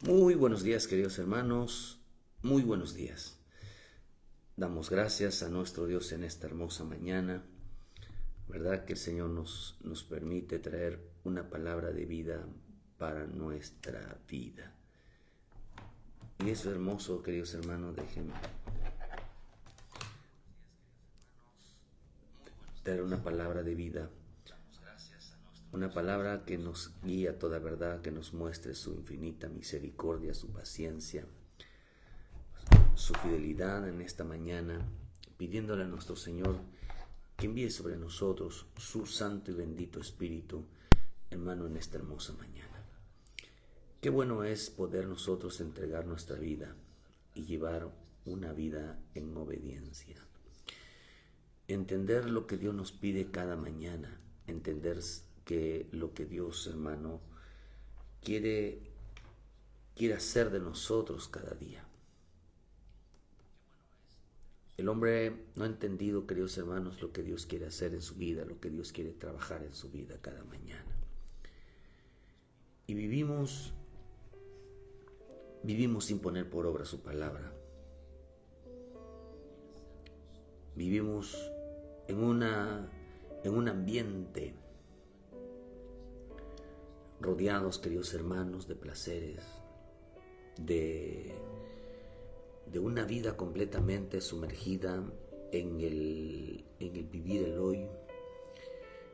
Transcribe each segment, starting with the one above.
Muy buenos días, queridos hermanos, muy buenos días. Damos gracias a nuestro Dios en esta hermosa mañana, ¿verdad? Que el Señor nos permite traer una palabra de vida para nuestra vida. Y eso es hermoso, queridos hermanos, déjenme traer una palabra de vida, una palabra que nos guía a toda verdad, que nos muestre su infinita misericordia, su paciencia, su fidelidad en esta mañana, pidiéndole a nuestro Señor que envíe sobre nosotros su santo y bendito Espíritu, hermano, en esta hermosa mañana. Qué bueno es poder nosotros entregar nuestra vida y llevar una vida en obediencia. Entender lo que Dios nos pide cada mañana, entender que lo que Dios, hermano, quiere hacer de nosotros cada día. El hombre no ha entendido, queridos hermanos, lo que Dios quiere hacer en su vida, lo que Dios quiere trabajar en su vida cada mañana. Y vivimos sin poner por obra su palabra. Vivimos en un ambiente rodeados, queridos hermanos, de placeres, de una vida completamente sumergida en el vivir el hoy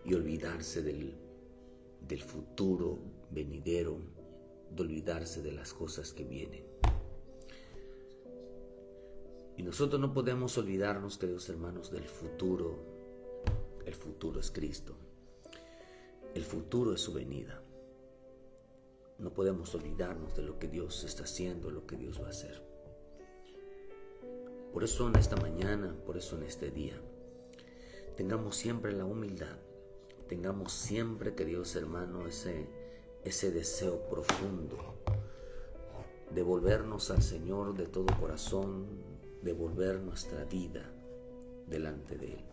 y olvidarse del futuro venidero, de olvidarse de las cosas que vienen. Y nosotros no podemos olvidarnos, queridos hermanos, del futuro. El futuro es Cristo. El futuro es su venida. No podemos olvidarnos de lo que Dios está haciendo, lo que Dios va a hacer. Por eso en esta mañana, por eso en este día, tengamos siempre la humildad, tengamos siempre, queridos hermanos, ese deseo profundo de volvernos al Señor de todo corazón, de volver nuestra vida delante de Él.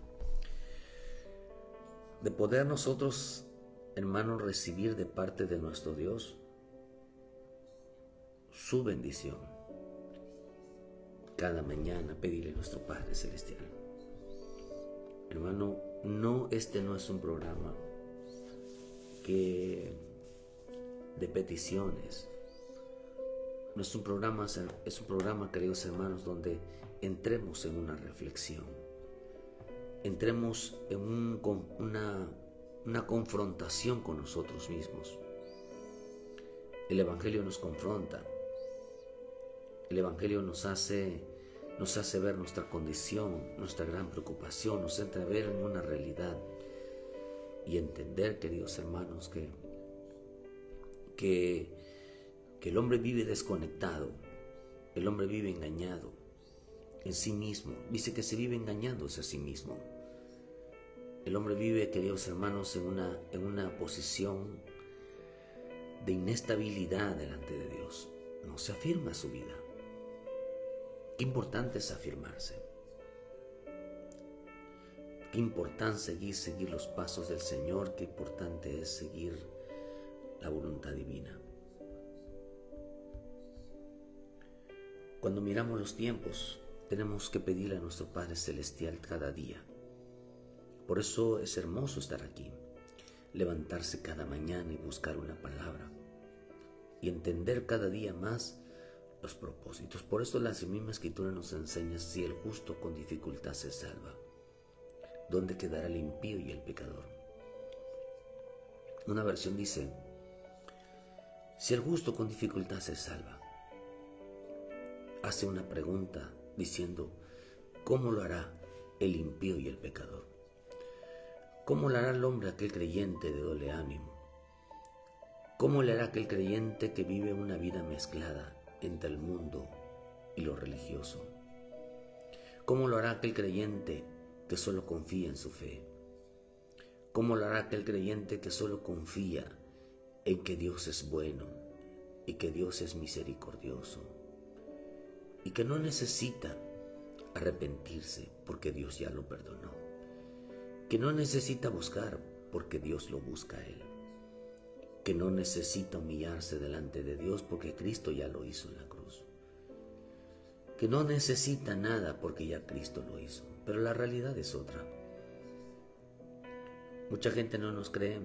De poder nosotros, hermanos, recibir de parte de nuestro Dios su bendición. Cada mañana pedirle a nuestro Padre Celestial. Hermano, este no es un programa de peticiones. No es un programa, queridos hermanos, donde entremos en una reflexión. Entremos en una confrontación con nosotros mismos. El Evangelio nos confronta. El Evangelio nos hace ver nuestra condición, nuestra gran preocupación, nos entra a ver en una realidad y entender, queridos hermanos, que el hombre vive desconectado, el hombre vive engañado en sí mismo. Dice que se vive engañándose a sí mismo. El hombre vive, queridos hermanos, en una posición de inestabilidad delante de Dios. No se afirma su vida. Qué importante es afirmarse. Qué importante seguir los pasos del Señor. Qué importante es seguir la voluntad divina. Cuando miramos los tiempos, tenemos que pedirle a nuestro Padre Celestial cada día. Por eso es hermoso estar aquí, levantarse cada mañana y buscar una palabra y entender cada día más los propósitos. Por eso la misma Escritura nos enseña: si el justo con dificultad se salva, ¿dónde quedará el impío y el pecador? Una versión dice: si el justo con dificultad se salva. Hace una pregunta diciendo: ¿cómo lo hará el impío y el pecador? ¿Cómo lo hará el hombre aquel creyente de doble ánimo? ¿Cómo le hará aquel creyente que vive una vida mezclada entre el mundo y lo religioso? ¿Cómo lo hará aquel creyente que solo confía en su fe? ¿Cómo lo hará aquel creyente que solo confía en que Dios es bueno y que Dios es misericordioso y que no necesita arrepentirse porque Dios ya lo perdonó, que no necesita buscar porque Dios lo busca a él? que no necesita humillarse delante de Dios porque Cristo ya lo hizo en la cruz. Que no necesita nada porque ya Cristo lo hizo. Pero la realidad es otra. Mucha gente no nos cree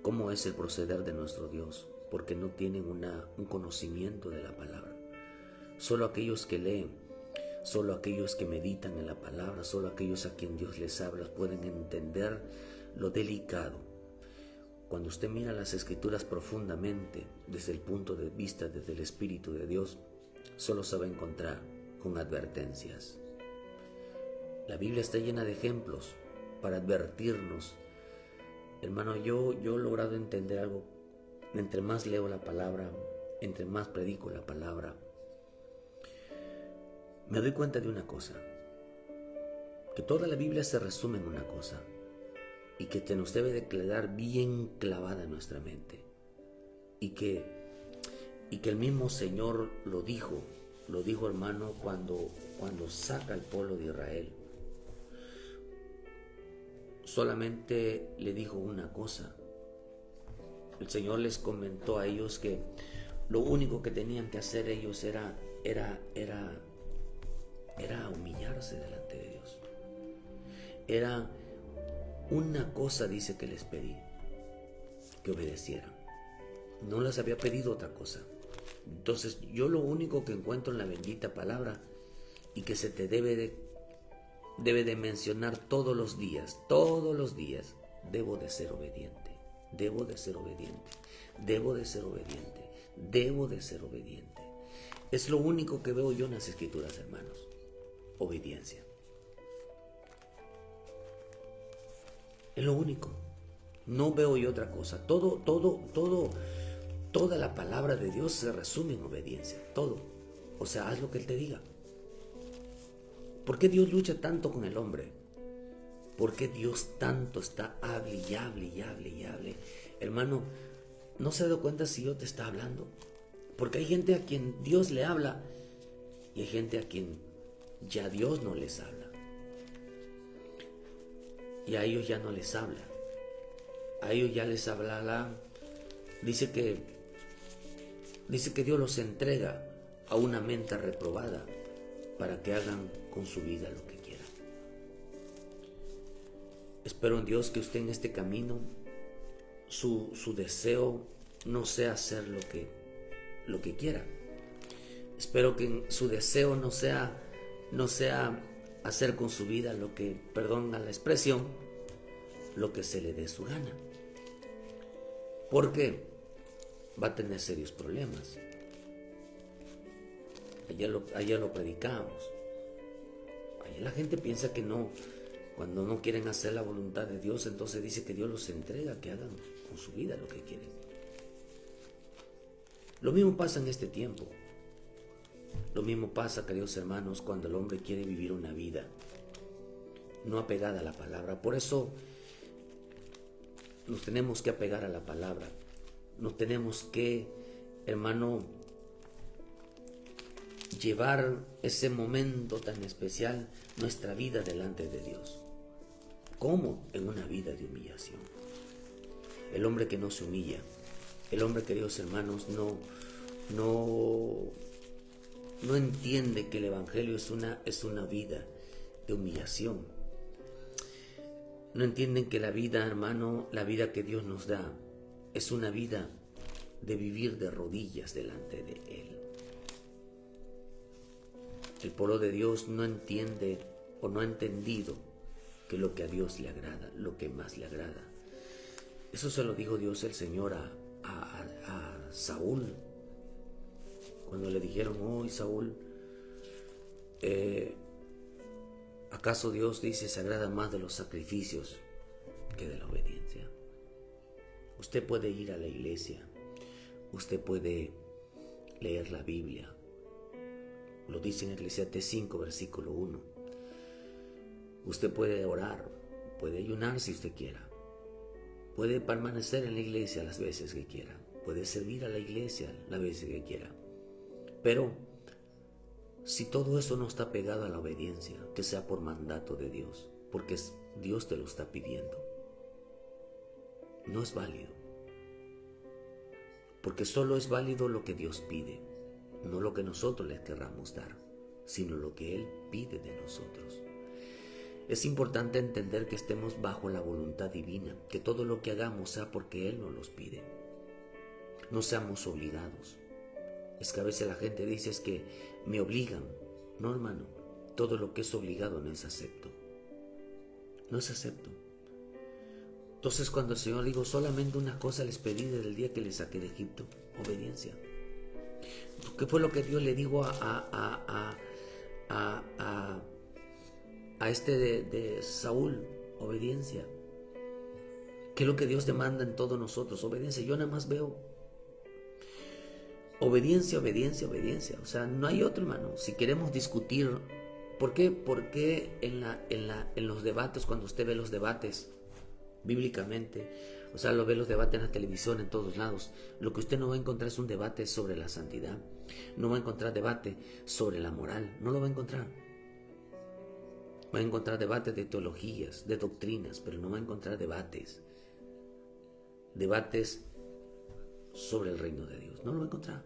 cómo es el proceder de nuestro Dios porque no tienen un conocimiento de la palabra. Solo aquellos que leen, solo aquellos que meditan en la palabra, solo aquellos a quien Dios les habla pueden entender lo delicado. Cuando usted mira las Escrituras profundamente, desde el punto de vista, desde el Espíritu de Dios, solo se va a encontrar con advertencias. La Biblia está llena de ejemplos para advertirnos. Hermano, yo he logrado entender algo. Entre más leo la palabra, entre más predico la palabra, me doy cuenta de una cosa, que toda la Biblia se resume en una cosa, y que nos debe de quedar bien clavada en nuestra mente, y que el mismo Señor lo dijo hermano, cuando saca al pueblo de Israel. Solamente le dijo una cosa. El Señor les comentó a ellos que lo único que tenían que hacer ellos era humillarse delante de Dios. Era una cosa, dice, que les pedí, que obedecieran. No les había pedido otra cosa. Entonces yo lo único que encuentro en la bendita palabra y que se te debe de mencionar todos los días, debo de ser obediente, debo de ser obediente, debo de ser obediente, debo de ser obediente. Es lo único que veo yo en las Escrituras, hermanos, obediencia. Es lo único. No veo yo otra cosa. Toda la palabra de Dios se resume en obediencia. Todo. O sea, haz lo que Él te diga. ¿Por qué Dios lucha tanto con el hombre? ¿Por qué Dios tanto está hable y hable y hable y hable? Hermano, ¿no se da cuenta si Dios te está hablando? Porque hay gente a quien Dios le habla y hay gente a quien ya Dios no les habla. Y a ellos ya no les habla. A ellos ya les habla. Dice que Dios los entrega a una mente reprobada para que hagan con su vida lo que quieran. Espero en Dios que usted en este camino, su deseo no sea hacer lo que quiera. Espero que su deseo no sea hacer con su vida lo que, perdón a la expresión, lo que se le dé su gana. Porque va a tener serios problemas. Ayer lo predicábamos. Ayer la gente piensa que no, cuando no quieren hacer la voluntad de Dios, entonces dice que Dios los entrega, que hagan con su vida lo que quieren. Lo mismo pasa en este tiempo. Lo mismo pasa, queridos hermanos, cuando el hombre quiere vivir una vida no apegada a la palabra. Por eso nos tenemos que apegar a la palabra. Nos tenemos que, hermano, llevar ese momento tan especial, nuestra vida delante de Dios. ¿Cómo? En una vida de humillación. El hombre que no se humilla, el hombre, queridos hermanos, no entiende que el Evangelio es una vida de humillación. No entienden que la vida, hermano, la vida que Dios nos da, es una vida de vivir de rodillas delante de Él. El pueblo de Dios no entiende o no ha entendido que lo que a Dios le agrada, lo que más le agrada. Eso se lo dijo Dios el Señor a Saúl. Cuando le dijeron, Saúl, ¿acaso Dios dice se agrada más de los sacrificios que de la obediencia? Usted puede ir a la iglesia, usted puede leer la Biblia, lo dice en Eclesiastés 5, versículo 1. Usted puede orar, puede ayunar si usted quiera, puede permanecer en la iglesia las veces que quiera, puede servir a la iglesia las veces que quiera. Pero si todo eso no está pegado a la obediencia, que sea por mandato de Dios, porque Dios te lo está pidiendo, no es válido. porque solo es válido lo que Dios pide, no lo que nosotros les querramos dar, sino lo que Él pide de nosotros. Es importante entender que estemos bajo la voluntad divina, que todo lo que hagamos sea porque Él nos los pide. No seamos obligados. Es que a veces la gente dice es que me obligan. No, hermano, todo lo que es obligado no es acepto. No es acepto. Entonces cuando el Señor dijo, solamente una cosa les pedí desde el día que les saqué de Egipto, obediencia. ¿Qué fue lo que Dios le dijo a este de Saúl? Obediencia. ¿Qué es lo que Dios demanda en todos nosotros? Obediencia. Yo nada más veo obediencia, obediencia, obediencia. O sea, no hay otro, hermano. Si queremos discutir, ¿por qué en los debates, cuando usted ve los debates bíblicamente, o sea, lo ve los debates en la televisión, en todos lados, lo que usted no va a encontrar es un debate sobre la santidad, no va a encontrar debate sobre la moral, no lo va a encontrar. Va a encontrar debates de teologías, de doctrinas, pero no va a encontrar debates sobre el reino de Dios, no lo va a encontrar.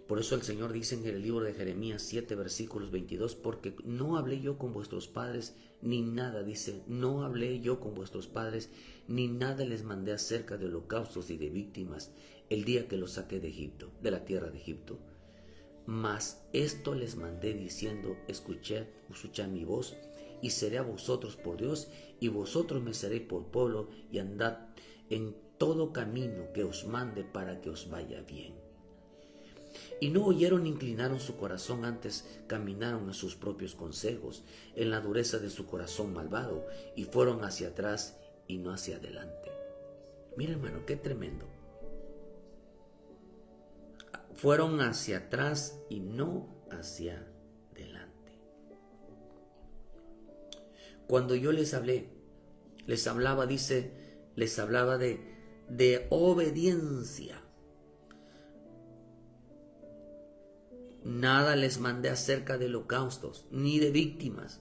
Por eso el Señor dice en el libro de Jeremías 7, versículos 22, porque no hablé yo con vuestros padres ni nada, dice, no hablé yo con vuestros padres ni nada les mandé acerca de holocaustos y de víctimas el día que los saqué de Egipto, de la tierra de Egipto. Mas esto les mandé diciendo, escuchad mi voz y seré a vosotros por Dios y vosotros me seréis por pueblo y andad en todo camino que os mande para que os vaya bien. Y no oyeron ni inclinaron su corazón, antes caminaron en sus propios consejos, en la dureza de su corazón malvado, y fueron hacia atrás y no hacia adelante. Mira, hermano, qué tremendo. Fueron hacia atrás y no hacia adelante. Cuando yo les hablaba, dice, les hablaba de obediencia. Nada les mandé acerca de holocaustos, ni de víctimas.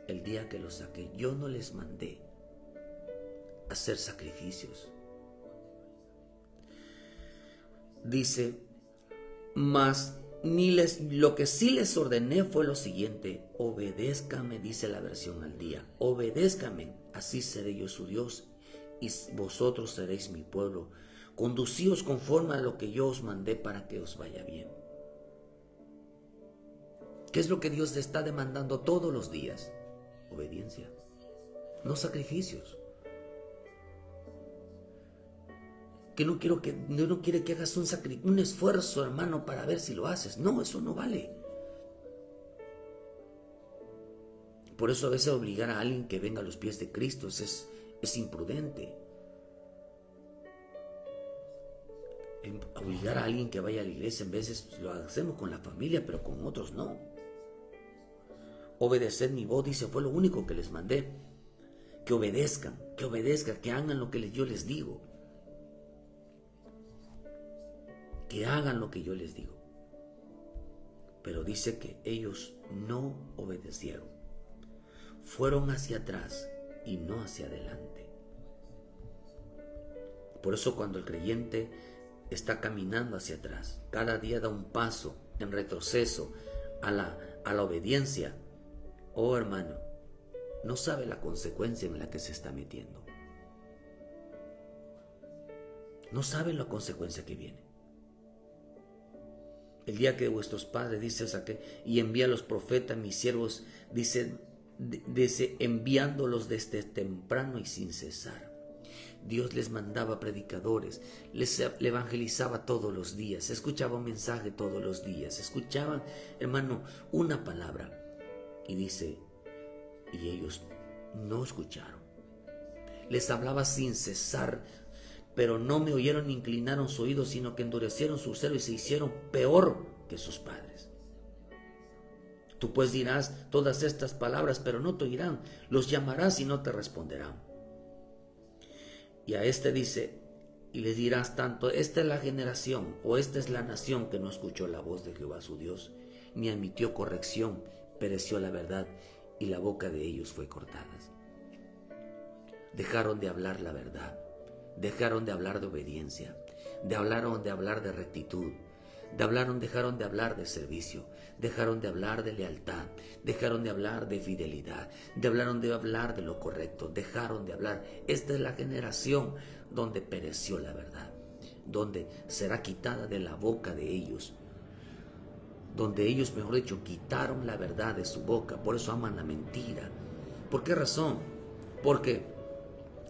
El día que los saqué, yo no les mandé hacer sacrificios. Dice, mas lo que sí les ordené fue lo siguiente, obedézcame, dice la versión al día, obedézcame, así seré yo su Dios y vosotros seréis mi pueblo. Conducíos conforme a lo que yo os mandé para que os vaya bien. ¿Qué es lo que Dios te está demandando todos los días? Obediencia, no sacrificios. Que no quiere que hagas un esfuerzo, hermano, para ver si lo haces. No, eso no vale. Por eso a veces obligar a alguien que venga a los pies de Cristo es imprudente. Obligar a alguien que vaya a la iglesia, en veces lo hacemos con la familia, pero con otros no. Obedecer mi voz, dice, fue lo único que les mandé. Que obedezcan, que hagan lo que yo les digo. Que hagan lo que yo les digo. Pero dice que ellos no obedecieron. Fueron hacia atrás y no hacia adelante. Por eso cuando el creyente está caminando hacia atrás, cada día da un paso en retroceso a la obediencia, oh hermano, no sabe la consecuencia en la que se está metiendo. No sabe la consecuencia que viene. El día que vuestros padres, dice, y envía a los profetas, mis siervos, dice, enviándolos desde temprano y sin cesar. Dios les mandaba predicadores, les evangelizaba todos los días, escuchaba un mensaje todos los días, escuchaban, hermano, una palabra. Y dice, y ellos no escucharon. Les hablaba sin cesar, pero no me oyeron ni inclinaron su oído, sino que endurecieron su celo y se hicieron peor que sus padres. Tú pues dirás todas estas palabras, pero no te oirán. Los llamarás y no te responderán. Y a este dice, y les dirás tanto, esta es la generación, o esta es la nación que no escuchó la voz de Jehová su Dios, ni admitió corrección, pereció la verdad, y la boca de ellos fue cortada. Dejaron de hablar la verdad, dejaron de hablar de obediencia, dejaron de hablar de rectitud, dejaron de hablar de servicio, dejaron de hablar de lealtad, dejaron de hablar de fidelidad, dejaron de hablar de lo correcto, dejaron de hablar. Esta es la generación donde pereció la verdad, donde será quitada de la boca de ellos, donde ellos, mejor dicho, quitaron la verdad de su boca. Por eso aman la mentira. ¿Por qué razón? Porque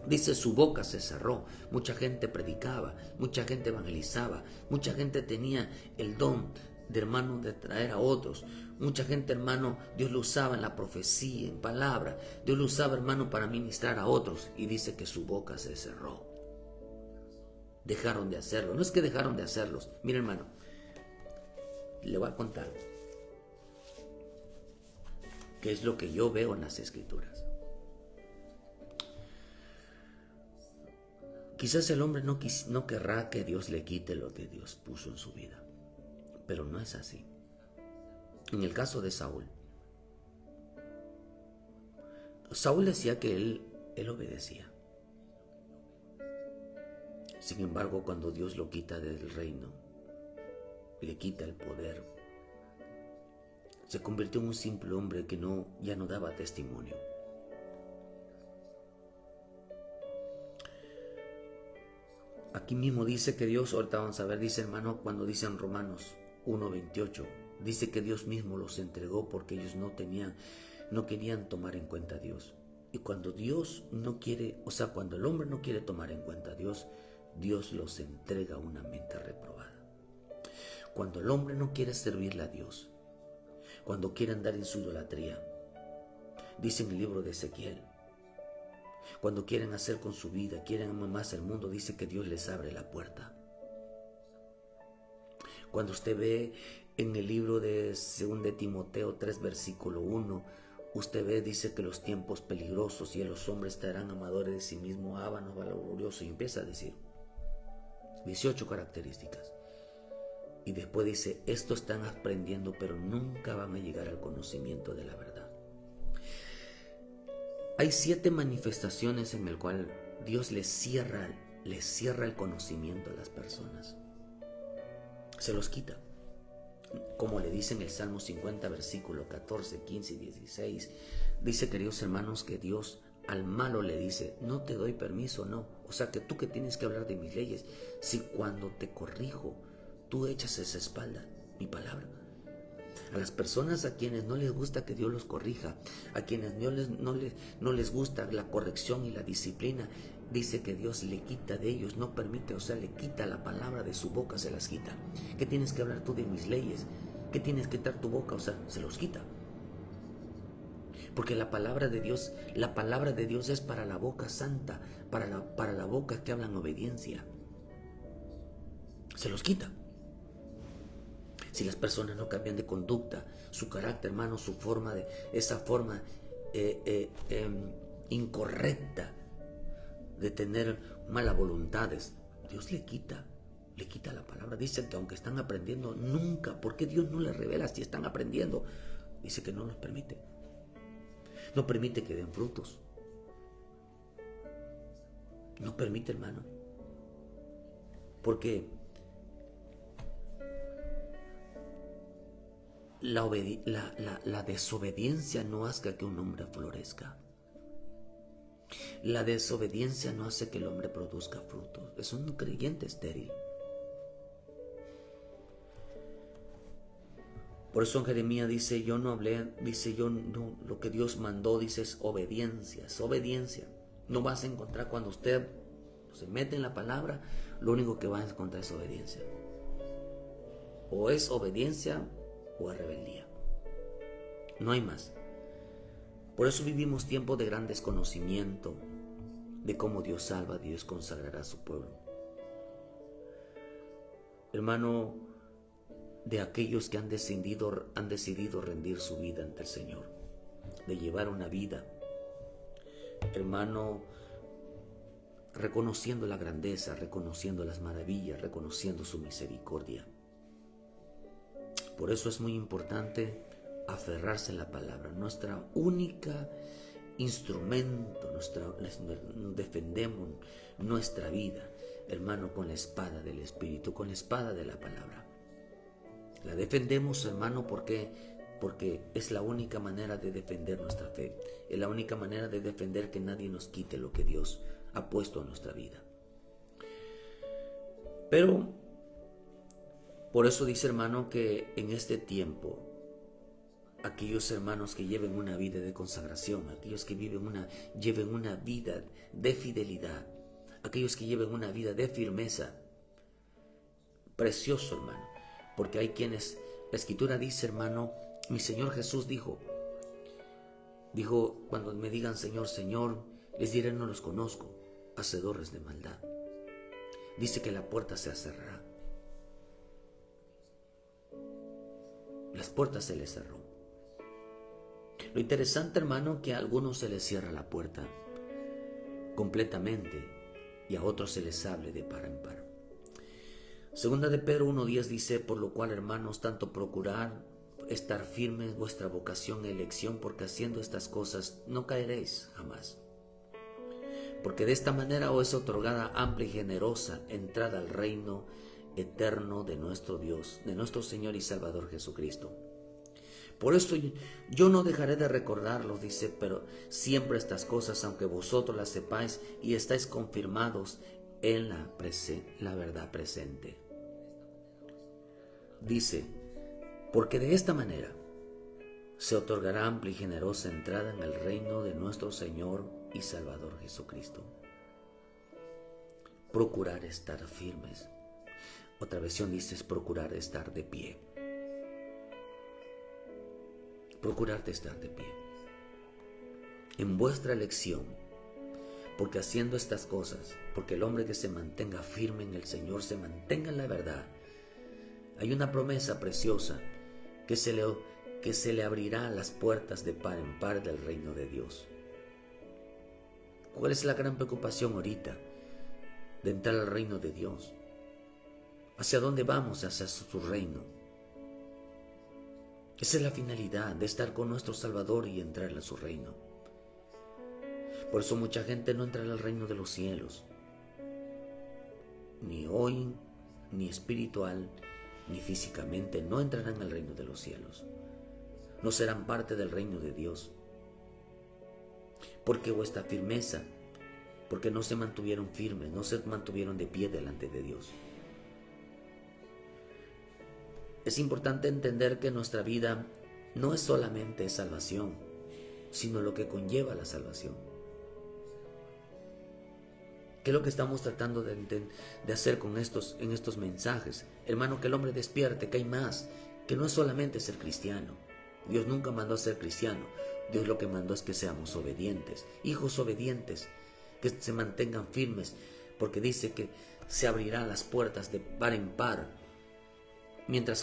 dice, su boca se cerró. Mucha gente predicaba, mucha gente evangelizaba, mucha gente tenía el don de, hermano, de traer a otros. Mucha gente, hermano, Dios lo usaba en la profecía, en palabra. Dios lo usaba, hermano, para ministrar a otros. Y dice que su boca se cerró. Dejaron de hacerlo. No es que dejaron de hacerlos. Mira, hermano, le voy a contar qué es lo que yo veo en las Escrituras. Quizás el hombre no querrá que Dios le quite lo que Dios puso en su vida, pero no es así. En el caso de Saúl decía que él obedecía. Sin embargo, cuando Dios lo quita del reino, le quita el poder, se convirtió en un simple hombre que ya no daba testimonio. Aquí mismo dice que Dios, ahorita vamos a ver, dice, hermano, cuando dice en Romanos 1:28, dice que Dios mismo los entregó porque ellos no querían tomar en cuenta a Dios. Y cuando Dios no quiere, cuando el hombre no quiere tomar en cuenta a Dios, Dios los entrega a una mente reprobada. Cuando el hombre no quiere servirle a Dios, cuando quiere andar en su idolatría, dice en el libro de Ezequiel, cuando quieren hacer con su vida, quieren amar más el mundo, dice que Dios les abre la puerta. Cuando usted ve en el libro de 2 de Timoteo 3, versículo 1, usted ve, dice que los tiempos peligrosos y los hombres estarán amadores de sí mismos, ávanos, vanagloriosos, y empieza a decir 18 características. Y después dice, estos están aprendiendo, pero nunca van a llegar al conocimiento de la verdad. Hay 7 manifestaciones en el cual Dios les cierra el conocimiento a las personas. Se los quita. Como le dice en el Salmo 50, versículo 14, 15 y 16. Dice, queridos hermanos, que Dios al malo le dice, no te doy permiso, no. O sea, que tú que tienes que hablar de mis leyes, si cuando te corrijo, tú echas esa espalda, mi palabra. A las personas a quienes no les gusta que Dios los corrija, a quienes no les gusta la corrección y la disciplina, dice que Dios le quita de ellos, no permite, le quita la palabra de su boca, se las quita. ¿Qué tienes que hablar tú de mis leyes? ¿Qué tienes que dar tu boca? Se los quita. Porque la palabra de Dios es para la boca santa, para la boca que hablan obediencia. Se los quita. Si las personas no cambian de conducta, su carácter, hermano, esa forma incorrecta de tener malas voluntades, Dios le quita la palabra. Dice que aunque están aprendiendo, nunca, ¿por qué Dios no les revela si están aprendiendo? Dice que no los permite. No permite que den frutos. No permite, hermano. Porque la desobediencia no hace que un hombre florezca. La desobediencia no hace que el hombre produzca frutos. Es un creyente estéril. Por eso en Jeremías dice, yo no hablé, dice yo no, lo que Dios mandó, dice es obediencia, es obediencia. No vas a encontrar cuando usted se mete en la palabra, lo único que vas a encontrar es obediencia. O es obediencia o es rebeldía. No hay más. Por eso vivimos tiempos de gran desconocimiento de cómo Dios salva, Dios consagrará a su pueblo. Hermano, de aquellos que han decidido rendir su vida ante el Señor, de llevar una vida, hermano, reconociendo la grandeza, reconociendo las maravillas, reconociendo su misericordia. Por eso es muy importante aferrarse en la palabra. Nuestra única instrumento, defendemos nuestra vida, hermano, con la espada del Espíritu, con la espada de la palabra. La defendemos, hermano, porque es la única manera de defender nuestra fe. Es la única manera de defender que nadie nos quite lo que Dios ha puesto en nuestra vida. Pero por eso dice, hermano, que en este tiempo aquellos hermanos que lleven una vida de consagración, aquellos que lleven una vida de fidelidad, aquellos que lleven una vida de firmeza, precioso, hermano, porque hay quienes, la Escritura dice, hermano, mi Señor Jesús dijo, cuando me digan Señor, Señor, les diré no los conozco, hacedores de maldad. Dice que la puerta se cerrará. Las puertas se les cerró. Lo interesante, hermano, que a algunos se les cierra la puerta completamente y a otros se les abre de par en par. Segunda de Pedro 1:10 dice, por lo cual, hermanos, tanto procurar estar firmes vuestra vocación y elección, porque haciendo estas cosas no caeréis jamás. Porque de esta manera os es otorgada amplia y generosa entrada al reino eterno de nuestro Dios, de nuestro Señor y Salvador Jesucristo. Por esto yo no dejaré de recordarlos, dice, pero siempre estas cosas, aunque vosotros las sepáis y estáis confirmados en la verdad presente. Dice, porque de esta manera se otorgará amplia y generosa entrada en el reino de nuestro Señor y Salvador Jesucristo. Procurar estar firmes. Otra versión dice, es procurar estar de pie. Procurar estar de pie. En vuestra elección, porque haciendo estas cosas, porque el hombre que se mantenga firme en el Señor, se mantenga en la verdad, hay una promesa preciosa que se le abrirá las puertas de par en par del reino de Dios. ¿Cuál es la gran preocupación ahorita? De entrar al reino de Dios. ¿Hacia dónde vamos? Hacia su reino. Esa es la finalidad, de estar con nuestro Salvador y entrar a su reino. Por eso mucha gente no entrará al reino de los cielos. Ni hoy, ni espiritual, ni físicamente, no entrarán al reino de los cielos. No serán parte del reino de Dios. Porque vuestra firmeza, porque no se mantuvieron firmes, no se mantuvieron de pie delante de Dios. Es importante entender que nuestra vida no es solamente salvación, sino lo que conlleva la salvación. ¿Qué es lo que estamos tratando de hacer en estos mensajes? Hermano, que el hombre despierte, que hay más, que no es solamente ser cristiano. Dios nunca mandó a ser cristiano. Dios lo que mandó es que seamos obedientes, hijos obedientes, que se mantengan firmes, porque dice que se abrirán las puertas de par en par, mientras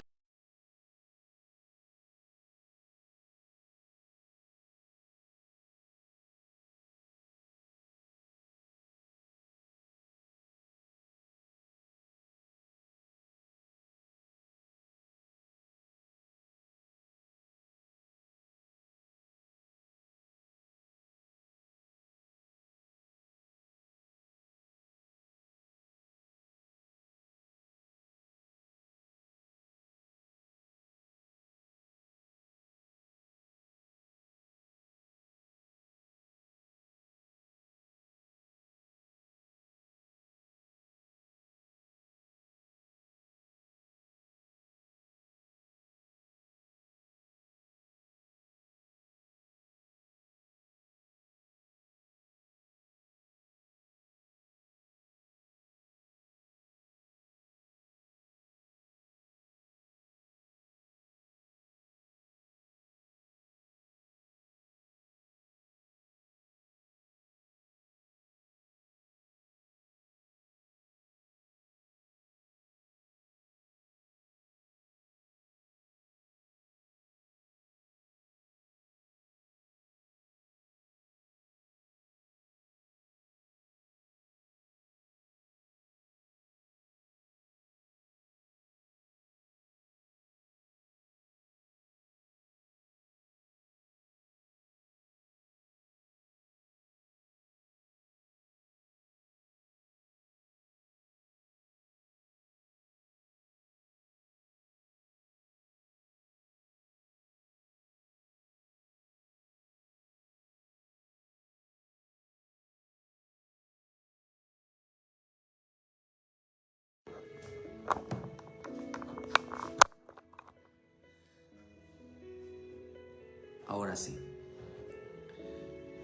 Ahora sí.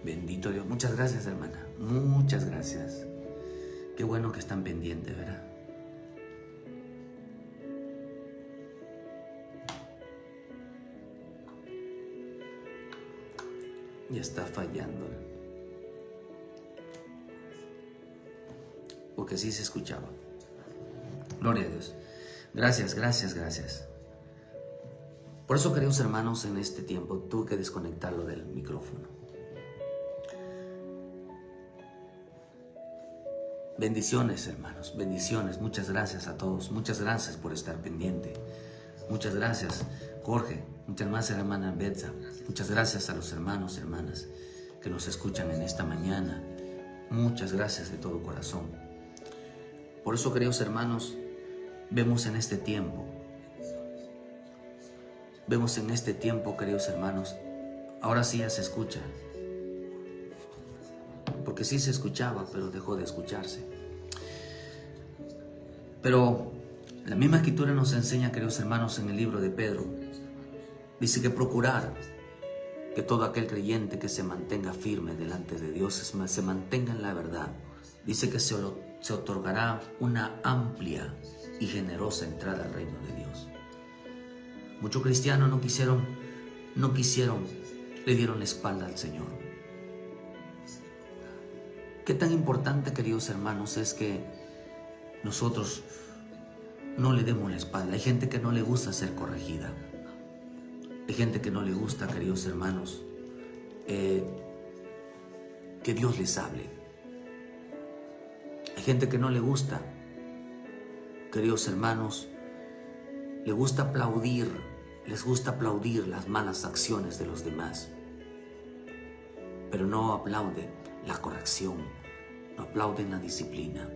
Bendito Dios. Muchas gracias, hermana. Muchas gracias. Qué bueno que están pendientes, ¿verdad? Ya está fallando. Porque sí se escuchaba. Gloria a Dios. Gracias, gracias, gracias. Por eso, queridos hermanos, en este tiempo tuve que desconectarlo del micrófono. Bendiciones, hermanos, bendiciones. Muchas gracias a todos. Muchas gracias por estar pendiente. Muchas gracias, Jorge. Muchas gracias, hermana Betsa. Muchas gracias a los hermanos y hermanas que nos escuchan en esta mañana. Muchas gracias de todo corazón. Por eso, queridos hermanos, vemos en este tiempo, queridos hermanos, ahora sí ya se escucha. Porque sí se escuchaba, pero dejó de escucharse. Pero la misma escritura nos enseña, queridos hermanos, en el libro de Pedro, dice que procurar que todo aquel creyente que se mantenga firme delante de Dios, se mantenga en la verdad. Dice que se otorgará una amplia y generosa entrada al reino de Dios. Muchos cristianos no quisieron, le dieron la espalda al Señor. Qué tan importante, queridos hermanos, es que nosotros no le demos la espalda. Hay gente que no le gusta ser corregida. Hay gente que no le gusta, queridos hermanos, que Dios les hable. Hay gente que no le gusta, queridos hermanos, les gusta aplaudir las malas acciones de los demás, pero no aplauden la corrección, no aplauden la disciplina.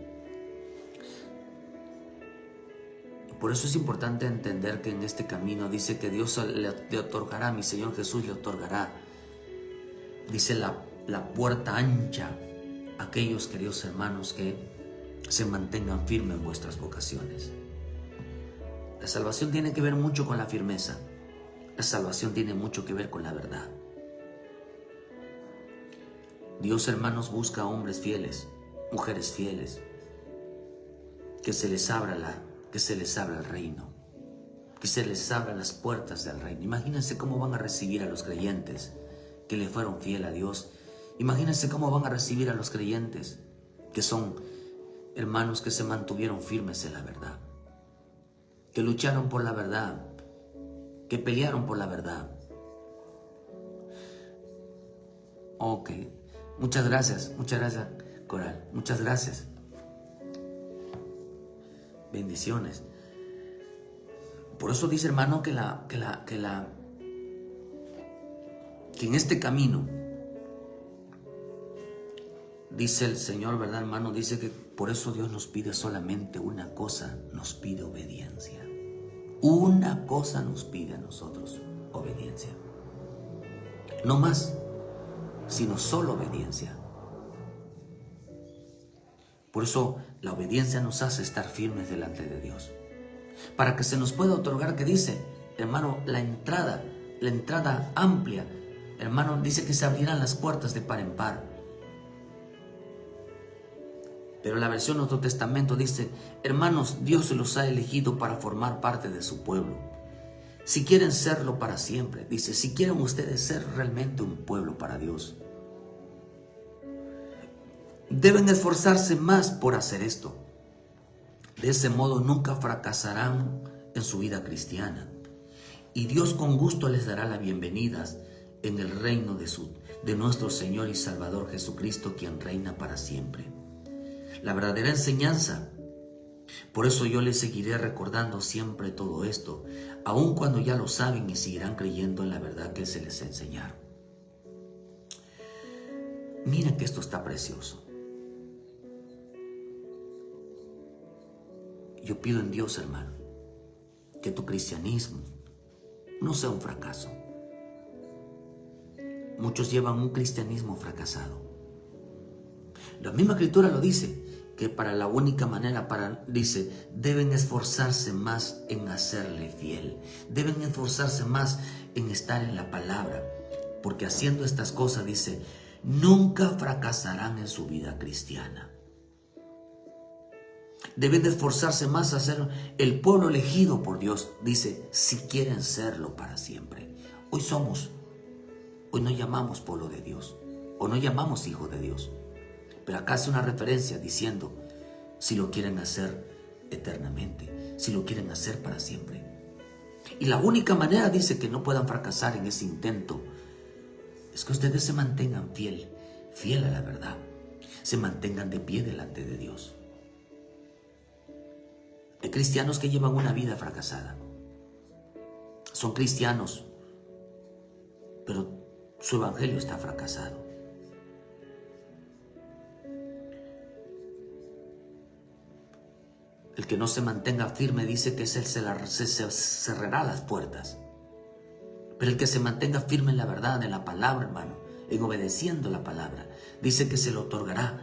Y por eso es importante entender que en este camino dice que Dios le otorgará, mi Señor Jesús le otorgará, dice la puerta ancha a aquellos, queridos hermanos, que se mantengan firmes en vuestras vocaciones. La salvación tiene que ver mucho con la firmeza. La salvación tiene mucho que ver con la verdad. Dios, hermanos, busca hombres fieles, mujeres fieles, que se les abra el reino, que se les abran las puertas del reino. Imagínense cómo van a recibir a los creyentes que le fueron fiel a Dios. Imagínense cómo van a recibir a los creyentes que son hermanos que se mantuvieron firmes en la verdad, que lucharon por la verdad, que pelearon por la verdad. Ok, muchas gracias, Coral, muchas gracias. Bendiciones. Por eso dice, hermano, que en este camino, dice el Señor, ¿verdad, hermano? Dice que por eso Dios nos pide solamente una cosa, nos pide obediencia. Una cosa nos pide a nosotros, obediencia. No más, sino solo obediencia. Por eso la obediencia nos hace estar firmes delante de Dios. Para que se nos pueda otorgar, que dice, hermano, la entrada amplia, hermano, dice que se abrirán las puertas de par en par. Pero la versión Nuevo Testamento dice, hermanos, Dios los ha elegido para formar parte de su pueblo. Si quieren serlo para siempre, dice, si quieren ustedes ser realmente un pueblo para Dios, deben esforzarse más por hacer esto. De ese modo nunca fracasarán en su vida cristiana. Y Dios con gusto les dará la bienvenida en el reino de nuestro Señor y Salvador Jesucristo, quien reina para siempre. La verdadera enseñanza. Por eso yo les seguiré recordando siempre todo esto, aun cuando ya lo saben y seguirán creyendo en la verdad que se les enseñaron. Miren que esto está precioso. Yo pido en Dios, hermano, que tu cristianismo no sea un fracaso. Muchos llevan un cristianismo fracasado. La misma escritura lo dice, que para la única manera, dice, deben esforzarse más en hacerle fiel. Deben esforzarse más en estar en la palabra. porque haciendo estas cosas, dice, nunca fracasarán en su vida cristiana. Deben de esforzarse más a ser el pueblo elegido por Dios, dice, si quieren serlo para siempre. Hoy no llamamos pueblo de Dios, o no llamamos hijos de Dios, pero acá hace una referencia diciendo, si lo quieren hacer eternamente, si lo quieren hacer para siempre. Y la única manera, dice, que no puedan fracasar en ese intento, es que ustedes se mantengan fiel a la verdad, se mantengan de pie delante de Dios. Hay cristianos que llevan una vida fracasada. Son cristianos, pero su evangelio está fracasado. El que no se mantenga firme, dice que se cerrará las puertas. Pero el que se mantenga firme en la verdad, en la palabra, hermano, en obedeciendo la palabra, dice que se le otorgará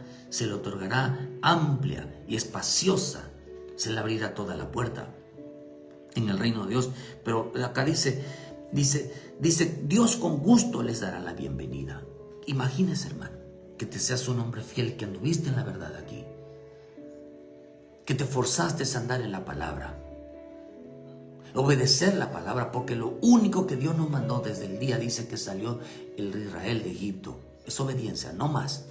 amplia y espaciosa, se le abrirá toda la puerta en el reino de Dios. Pero acá dice, Dios con gusto les dará la bienvenida. Imagínese, hermano, que te seas un hombre fiel, que anduviste en la verdad aquí, que te forzaste a andar en la palabra, obedecer la palabra, porque lo único que Dios nos mandó desde el día, dice, que salió el Israel de Egipto, es obediencia, no más.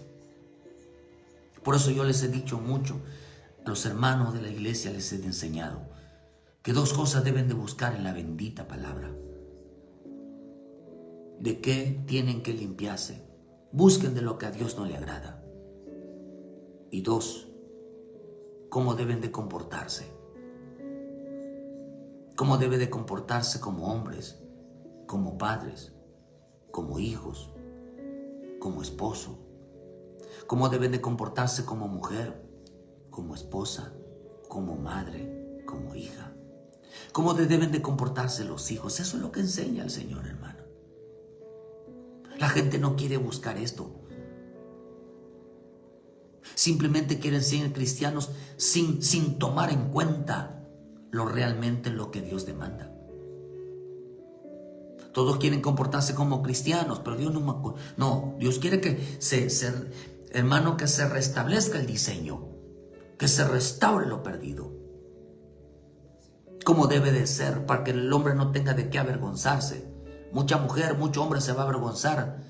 Por eso yo les he dicho mucho, a los hermanos de la iglesia les he enseñado, que dos cosas deben de buscar en la bendita palabra. ¿De qué tienen que limpiarse? Busquen de lo que a Dios no le agrada. Y dos, ¿cómo deben de comportarse? ¿Cómo debe de comportarse como hombres, como padres, como hijos, como esposo? ¿Cómo deben de comportarse como mujer, como esposa, como madre, como hija? ¿Cómo deben de comportarse los hijos? Eso es lo que enseña el Señor, hermano. La gente no quiere buscar esto. Simplemente quieren ser cristianos sin tomar en cuenta realmente lo que Dios demanda. Todos quieren comportarse como cristianos, pero Dios no, Dios quiere que hermano, que se restablezca el diseño, que se restaure lo perdido, como debe de ser, para que el hombre no tenga de qué avergonzarse. Mucha mujer, mucho hombre se va a avergonzar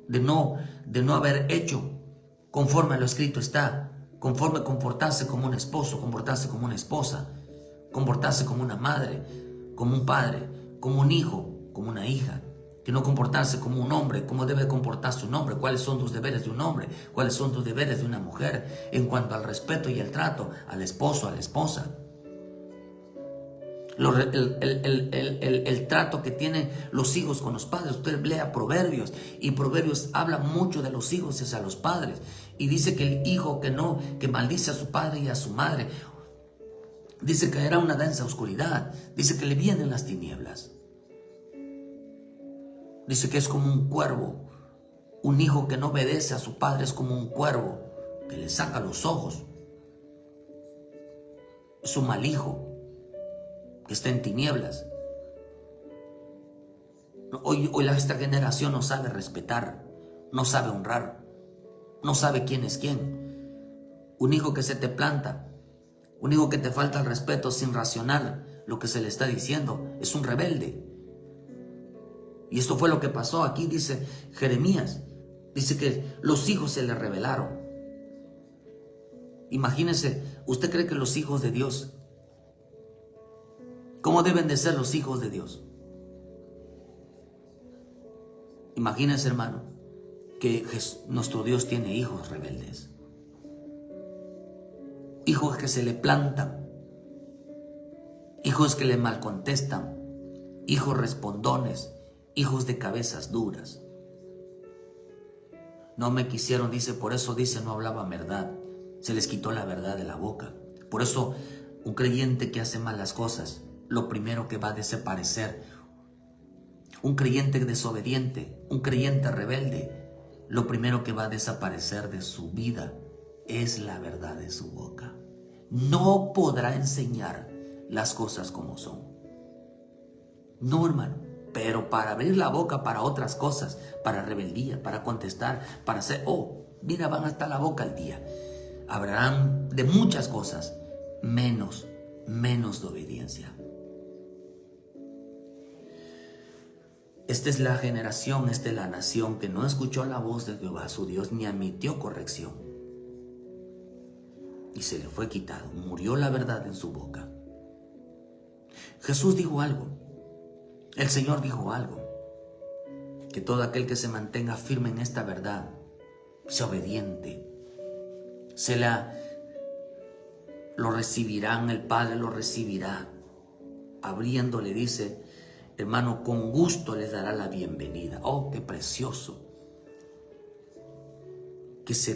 de no haber hecho conforme a lo escrito está, conforme comportarse como un esposo, comportarse como una esposa, comportarse como una madre, como un padre, como un hijo, como una hija, que no comportarse como un hombre, cómo debe comportarse un hombre, cuáles son los deberes de un hombre, cuáles son los deberes de una mujer en cuanto al respeto y el trato al esposo, a la esposa. El trato que tienen los hijos con los padres. Usted lea Proverbios, y Proverbios habla mucho de los hijos hacia los padres, y dice que el hijo que maldice a su padre y a su madre, dice que era una densa oscuridad, dice que le vienen las tinieblas, dice que es como un cuervo. Un hijo que no obedece a su padre es como un cuervo que le saca los ojos. Es un mal hijo que está en tinieblas. Hoy esta generación no sabe respetar, no sabe honrar, no sabe quién es quién. Un hijo que se te planta, un hijo que te falta el respeto sin racionar lo que se le está diciendo, es un rebelde. Y esto fue lo que pasó aquí, dice Jeremías. Dice que los hijos se le rebelaron. Imagínense, ¿usted cree que los hijos de Dios, cómo deben de ser los hijos de Dios? Imagínense, hermano, que nuestro Dios tiene hijos rebeldes. Hijos que se le plantan, hijos que le malcontestan, hijos respondones, hijos de cabezas duras. No me quisieron, dice, por eso dice, no hablaba verdad. Se les quitó la verdad de la boca. Por eso un creyente que hace malas cosas, lo primero que va a desaparecer, un creyente desobediente, un creyente rebelde, lo primero que va a desaparecer de su vida es la verdad de su boca. No podrá enseñar las cosas como son. No, hermano. pero para abrir la boca para otras cosas, para rebeldía, para contestar, para hacer, mira, van hasta la boca al día. Hablarán de muchas cosas, menos de obediencia. Esta es la generación, esta es la nación que no escuchó la voz de Jehová su Dios, ni admitió corrección. Y se le fue quitado, murió la verdad en su boca. Jesús dijo algo, el Señor dijo algo, que todo aquel que se mantenga firme en esta verdad, sea obediente, lo recibirán, el Padre lo recibirá, abriéndole, dice, hermano, con gusto les dará la bienvenida. Oh, qué precioso.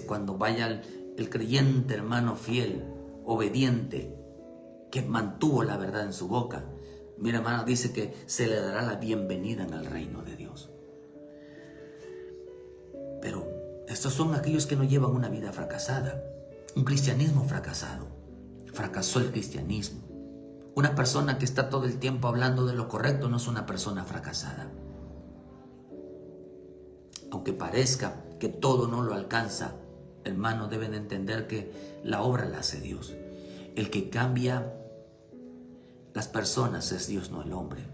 Cuando vaya el creyente, hermano fiel, obediente, que mantuvo la verdad en su boca, mira, hermano, dice que se le dará la bienvenida en el reino de Dios. Pero estos son aquellos que no llevan una vida fracasada, un cristianismo fracasado. Fracasó el cristianismo. Una persona que está todo el tiempo hablando de lo correcto no es una persona fracasada. Aunque parezca que todo no lo alcanza, hermanos, deben entender que la obra la hace Dios. El que cambia las personas es Dios, no el hombre.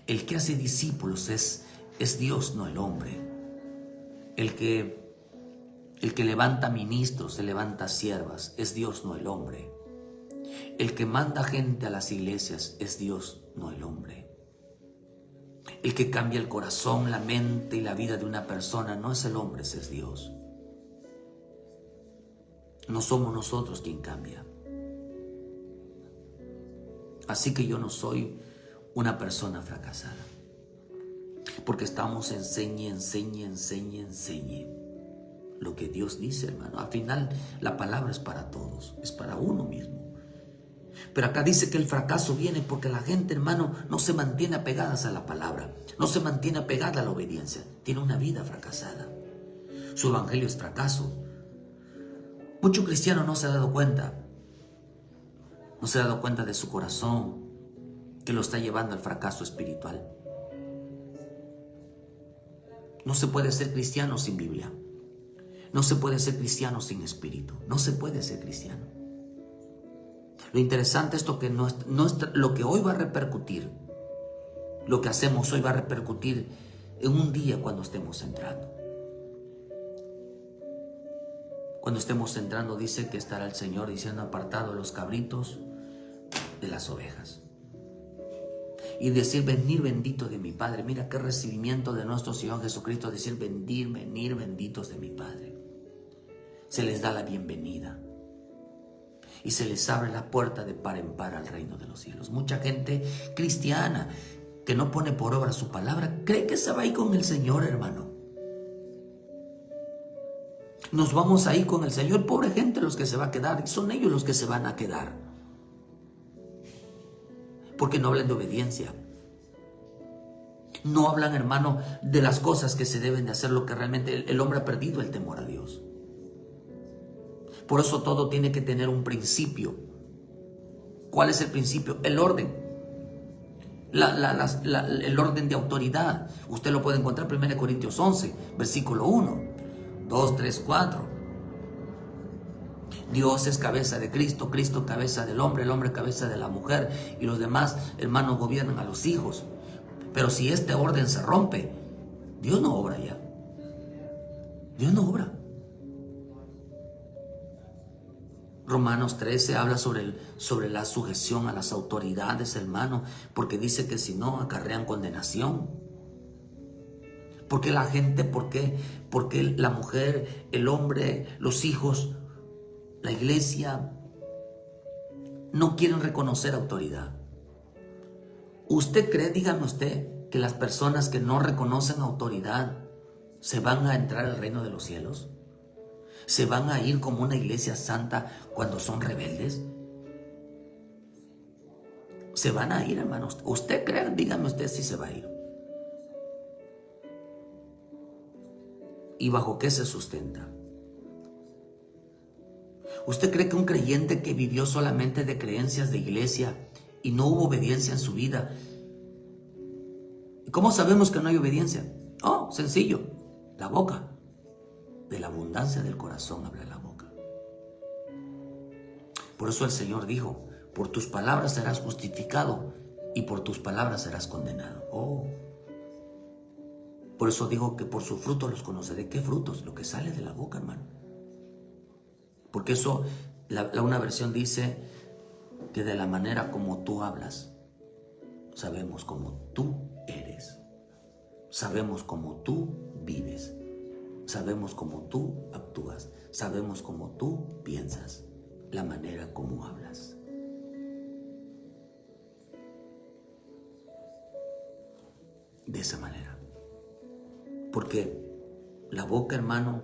El que hace discípulos es Dios, no el hombre. El que levanta ministros, se levanta siervas, es Dios, no el hombre. El que manda gente a las iglesias es Dios, no el hombre. El que cambia el corazón, la mente y la vida de una persona no es el hombre, es Dios. No somos nosotros quien cambia. Así que yo no soy una persona fracasada. Porque estamos enseñe lo que Dios dice, hermano. Al final la palabra es para todos, es para uno mismo. Pero acá dice que el fracaso viene porque la gente, hermano, no se mantiene apegadas a la palabra, no se mantiene apegada a la obediencia. Tiene una vida fracasada. Su evangelio es fracaso. Mucho cristiano no se ha dado cuenta. No se ha dado cuenta de su corazón que lo está llevando al fracaso espiritual. No se puede ser cristiano sin Biblia. No se puede ser cristiano sin espíritu. No se puede ser cristiano. Lo interesante es que lo que hoy va a repercutir, lo que hacemos hoy va a repercutir en un día cuando estemos entrando. Cuando estemos entrando dice que estará el Señor diciendo: apartado los cabritos de las ovejas. Y decir: venir bendito de mi Padre. Mira qué recibimiento de nuestro Señor Jesucristo, decir: venir benditos de mi Padre. Se les da la bienvenida y se les abre la puerta de par en par al reino de los cielos. Mucha gente cristiana que no pone por obra su palabra cree que se va a ir con el Señor, hermano. Nos vamos a ir con el Señor. Pobre gente los que se va a quedar, y son ellos los que se van a quedar, porque no hablan de obediencia. No hablan, hermano, de las cosas que se deben de hacer, lo que realmente el hombre ha perdido el temor a Dios. Por eso todo tiene que tener un principio. ¿Cuál es el principio? El orden. El orden de autoridad. Usted lo puede encontrar en 1 Corintios 11, versículo 1, 2, 3, 4. Dios es cabeza de Cristo, Cristo cabeza del hombre, el hombre cabeza de la mujer, y los demás hermanos gobiernan a los hijos. Pero si este orden se rompe, Dios no obra ya. Dios no obra. Romanos 13 habla sobre la sujeción a las autoridades, hermano, porque dice que si no acarrean condenación. ¿Por qué la gente, por qué la mujer, el hombre, los hijos, la iglesia no quieren reconocer autoridad? ¿Usted cree, dígame usted, que las personas que no reconocen autoridad se van a entrar al reino de los cielos? ¿Se van a ir como una iglesia santa cuando son rebeldes? Se van a ir, hermanos. ¿Usted cree? Dígame usted si se va a ir. ¿Y bajo qué se sustenta? ¿Usted cree que un creyente que vivió solamente de creencias de iglesia y no hubo obediencia en su vida ¿Y cómo sabemos que no hay obediencia? Oh, sencillo, la boca. De la abundancia del corazón habla la boca. Por eso el Señor dijo, por tus palabras serás justificado y por tus palabras serás condenado. Oh. Por eso digo que por su fruto los conoceré. ¿Qué frutos? Lo que sale de la boca, hermano. Porque eso, una versión dice que de la manera como tú hablas, sabemos cómo tú eres. Sabemos cómo tú vives. Sabemos cómo tú actúas. Sabemos cómo tú piensas. La manera como hablas. De esa manera. Porque la boca, hermanos,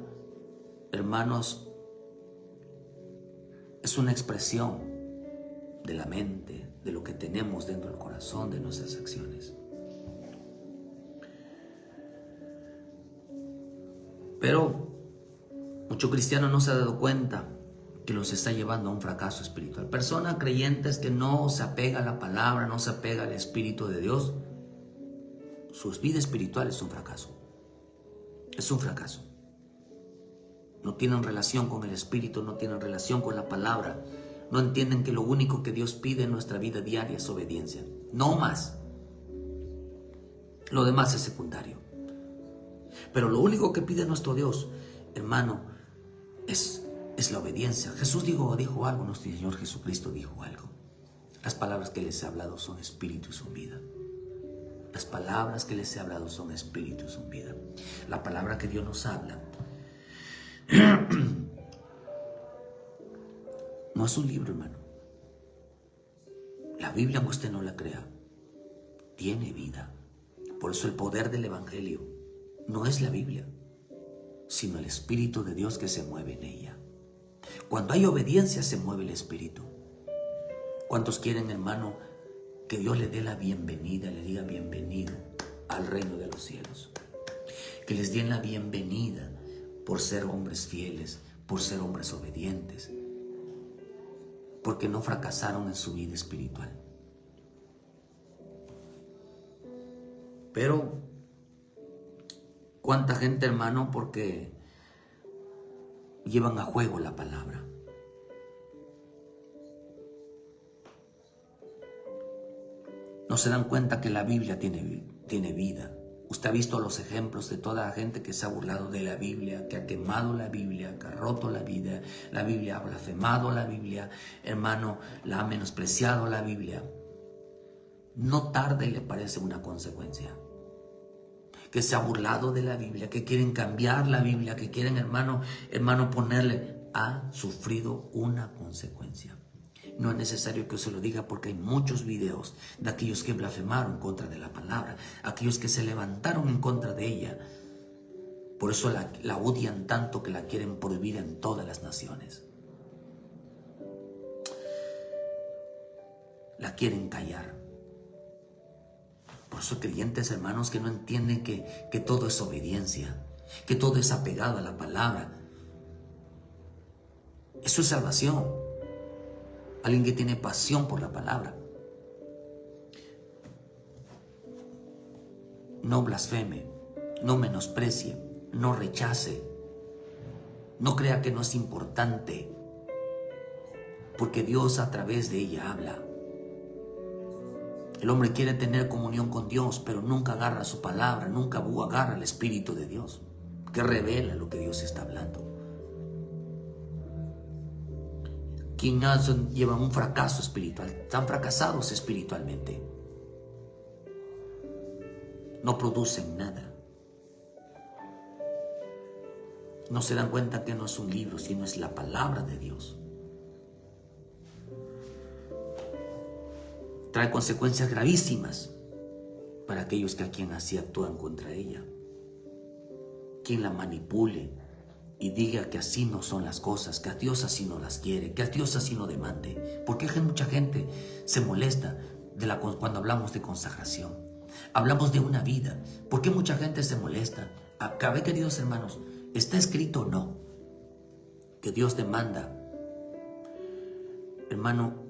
es una expresión de la mente, de lo que tenemos dentro del corazón, de nuestras acciones. Pero mucho cristiano no se ha dado cuenta que los está llevando a un fracaso espiritual. Personas creyentes que no se apega a la palabra, no se apega al Espíritu de Dios, su vida espiritual es un fracaso. Es un fracaso. No tienen relación con el Espíritu, no tienen relación con la palabra. No entienden que lo único que Dios pide en nuestra vida diaria es obediencia. No más. Lo demás es secundario. Pero lo único que pide nuestro Dios, hermano, es la obediencia. Jesús dijo algo, nuestro Señor Jesucristo dijo algo. Las palabras que les he hablado son espíritu y son vida. Las palabras que les he hablado son espíritu y son vida. La palabra que Dios nos habla no es un libro, hermano. La Biblia, aunque usted no la crea, tiene vida. Por eso el poder del Evangelio no es la Biblia, sino el Espíritu de Dios que se mueve en ella. Cuando hay obediencia se mueve el Espíritu. ¿Cuántos quieren, hermano, que Dios le dé la bienvenida, le diga bienvenido al reino de los cielos? Que les den la bienvenida por ser hombres fieles, por ser hombres obedientes, porque no fracasaron en su vida espiritual. Pero, ¿cuánta gente, hermano, porque llevan a juego la palabra? No se dan cuenta que la Biblia tiene vida. Usted ha visto los ejemplos de toda la gente que se ha burlado de la Biblia, que ha quemado la Biblia, que ha roto la Biblia ha blasfemado la Biblia, hermano, la ha menospreciado la Biblia. No tarde le parece una consecuencia. Que se ha burlado de la Biblia, que quieren cambiar la Biblia, que quieren, hermano, ponerle, ha sufrido una consecuencia. No es necesario que se lo diga porque hay muchos videos de aquellos que blasfemaron contra de la palabra, aquellos que se levantaron en contra de ella. Por eso la odian tanto que la quieren prohibir en todas las naciones. La quieren callar. Por eso creyentes, hermanos, que no entienden que todo es obediencia, que todo es apegado a la palabra. Eso es salvación. Alguien que tiene pasión por la palabra. No blasfeme, no menosprecie, no rechace, no crea que no es importante, porque Dios a través de ella habla. El hombre quiere tener comunión con Dios, pero nunca agarra su palabra, nunca agarra el Espíritu de Dios, que revela lo que Dios está hablando. Quienes llevan un fracaso espiritual, están fracasados espiritualmente. No producen nada. No se dan cuenta que no es un libro, sino es la palabra de Dios. Trae consecuencias gravísimas para aquellos que a quien así actúan contra ella. Quien la manipule y diga que así no son las cosas, que a Dios así no las quiere, que a Dios así no demande. Porque mucha gente se molesta cuando hablamos de consagración. Hablamos de una vida. ¿Por qué mucha gente se molesta? Acabé, queridos hermanos, ¿está escrito o no? Que Dios demanda, hermano,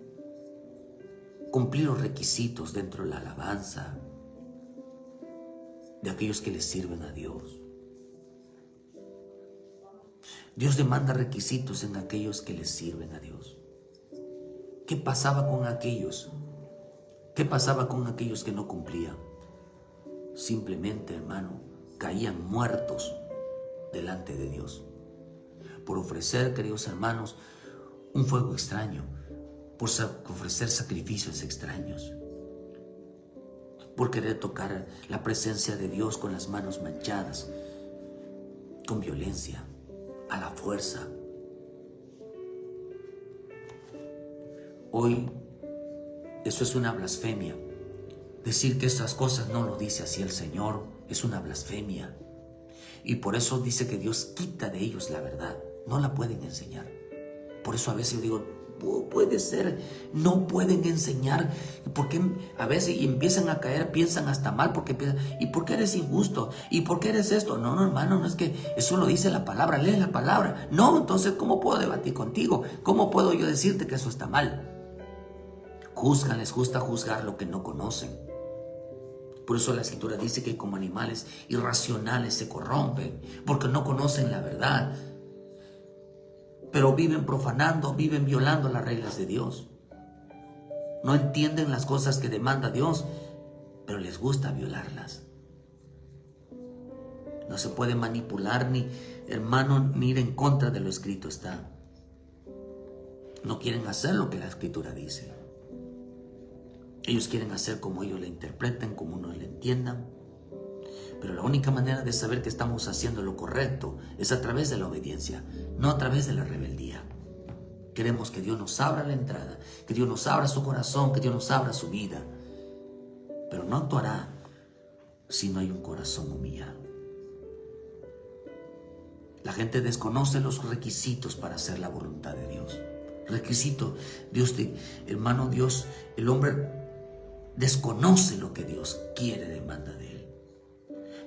cumplir los requisitos dentro de la alabanza, de aquellos que le sirven a Dios. Dios demanda requisitos en aquellos que le sirven a Dios. ¿Qué pasaba con aquellos? ¿Qué pasaba con aquellos que no cumplían? Simplemente, hermano, caían muertos delante de Dios por ofrecer, queridos hermanos, un fuego extraño, por ofrecer sacrificios extraños, por querer tocar la presencia de Dios con las manos manchadas, con violencia, a la fuerza. Hoy eso es una blasfemia. Decir que esas cosas no lo dice así el Señor es una blasfemia. Y por eso dice que Dios quita de ellos la verdad. No la pueden enseñar. Por eso a veces digo, puede ser, no pueden enseñar, porque a veces empiezan a caer, piensan hasta mal, porque piensan, ¿y por qué eres injusto? ¿Y por qué eres esto? No, hermano, no es que eso lo dice la palabra, lee la palabra. No, entonces, ¿cómo puedo debatir contigo? ¿Cómo puedo yo decirte que eso está mal? Juzgan, les gusta juzgar lo que no conocen. Por eso la Escritura dice que como animales irracionales se corrompen, porque no conocen la verdad. Pero viven profanando, viven violando las reglas de Dios. No entienden las cosas que demanda Dios, pero les gusta violarlas. No se puede manipular ni, hermano, ni ir en contra de lo escrito está. No quieren hacer lo que la Escritura dice. Ellos quieren hacer como ellos la interpreten, como uno la entiendan. Pero la única manera de saber que estamos haciendo lo correcto es a través de la obediencia, no a través de la rebeldía. Queremos que Dios nos abra la entrada, que Dios nos abra su corazón, que Dios nos abra su vida. Pero no actuará si no hay un corazón humillado. La gente desconoce los requisitos para hacer la voluntad de Dios. Requisito, hermano, Dios, el hombre desconoce lo que Dios quiere, demanda de él.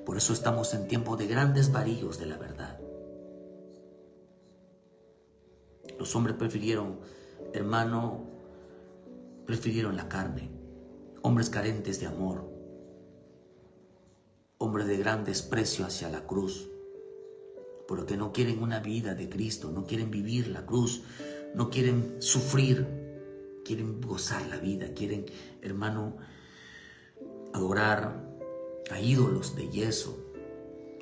Por eso estamos en tiempo de grandes varíos de la verdad. Los hombres prefirieron la carne. Hombres carentes de amor. Hombres de gran desprecio hacia la cruz. Porque no quieren una vida de Cristo, no quieren vivir la cruz, no quieren sufrir, quieren gozar la vida, quieren, hermano, adorar a ídolos de yeso,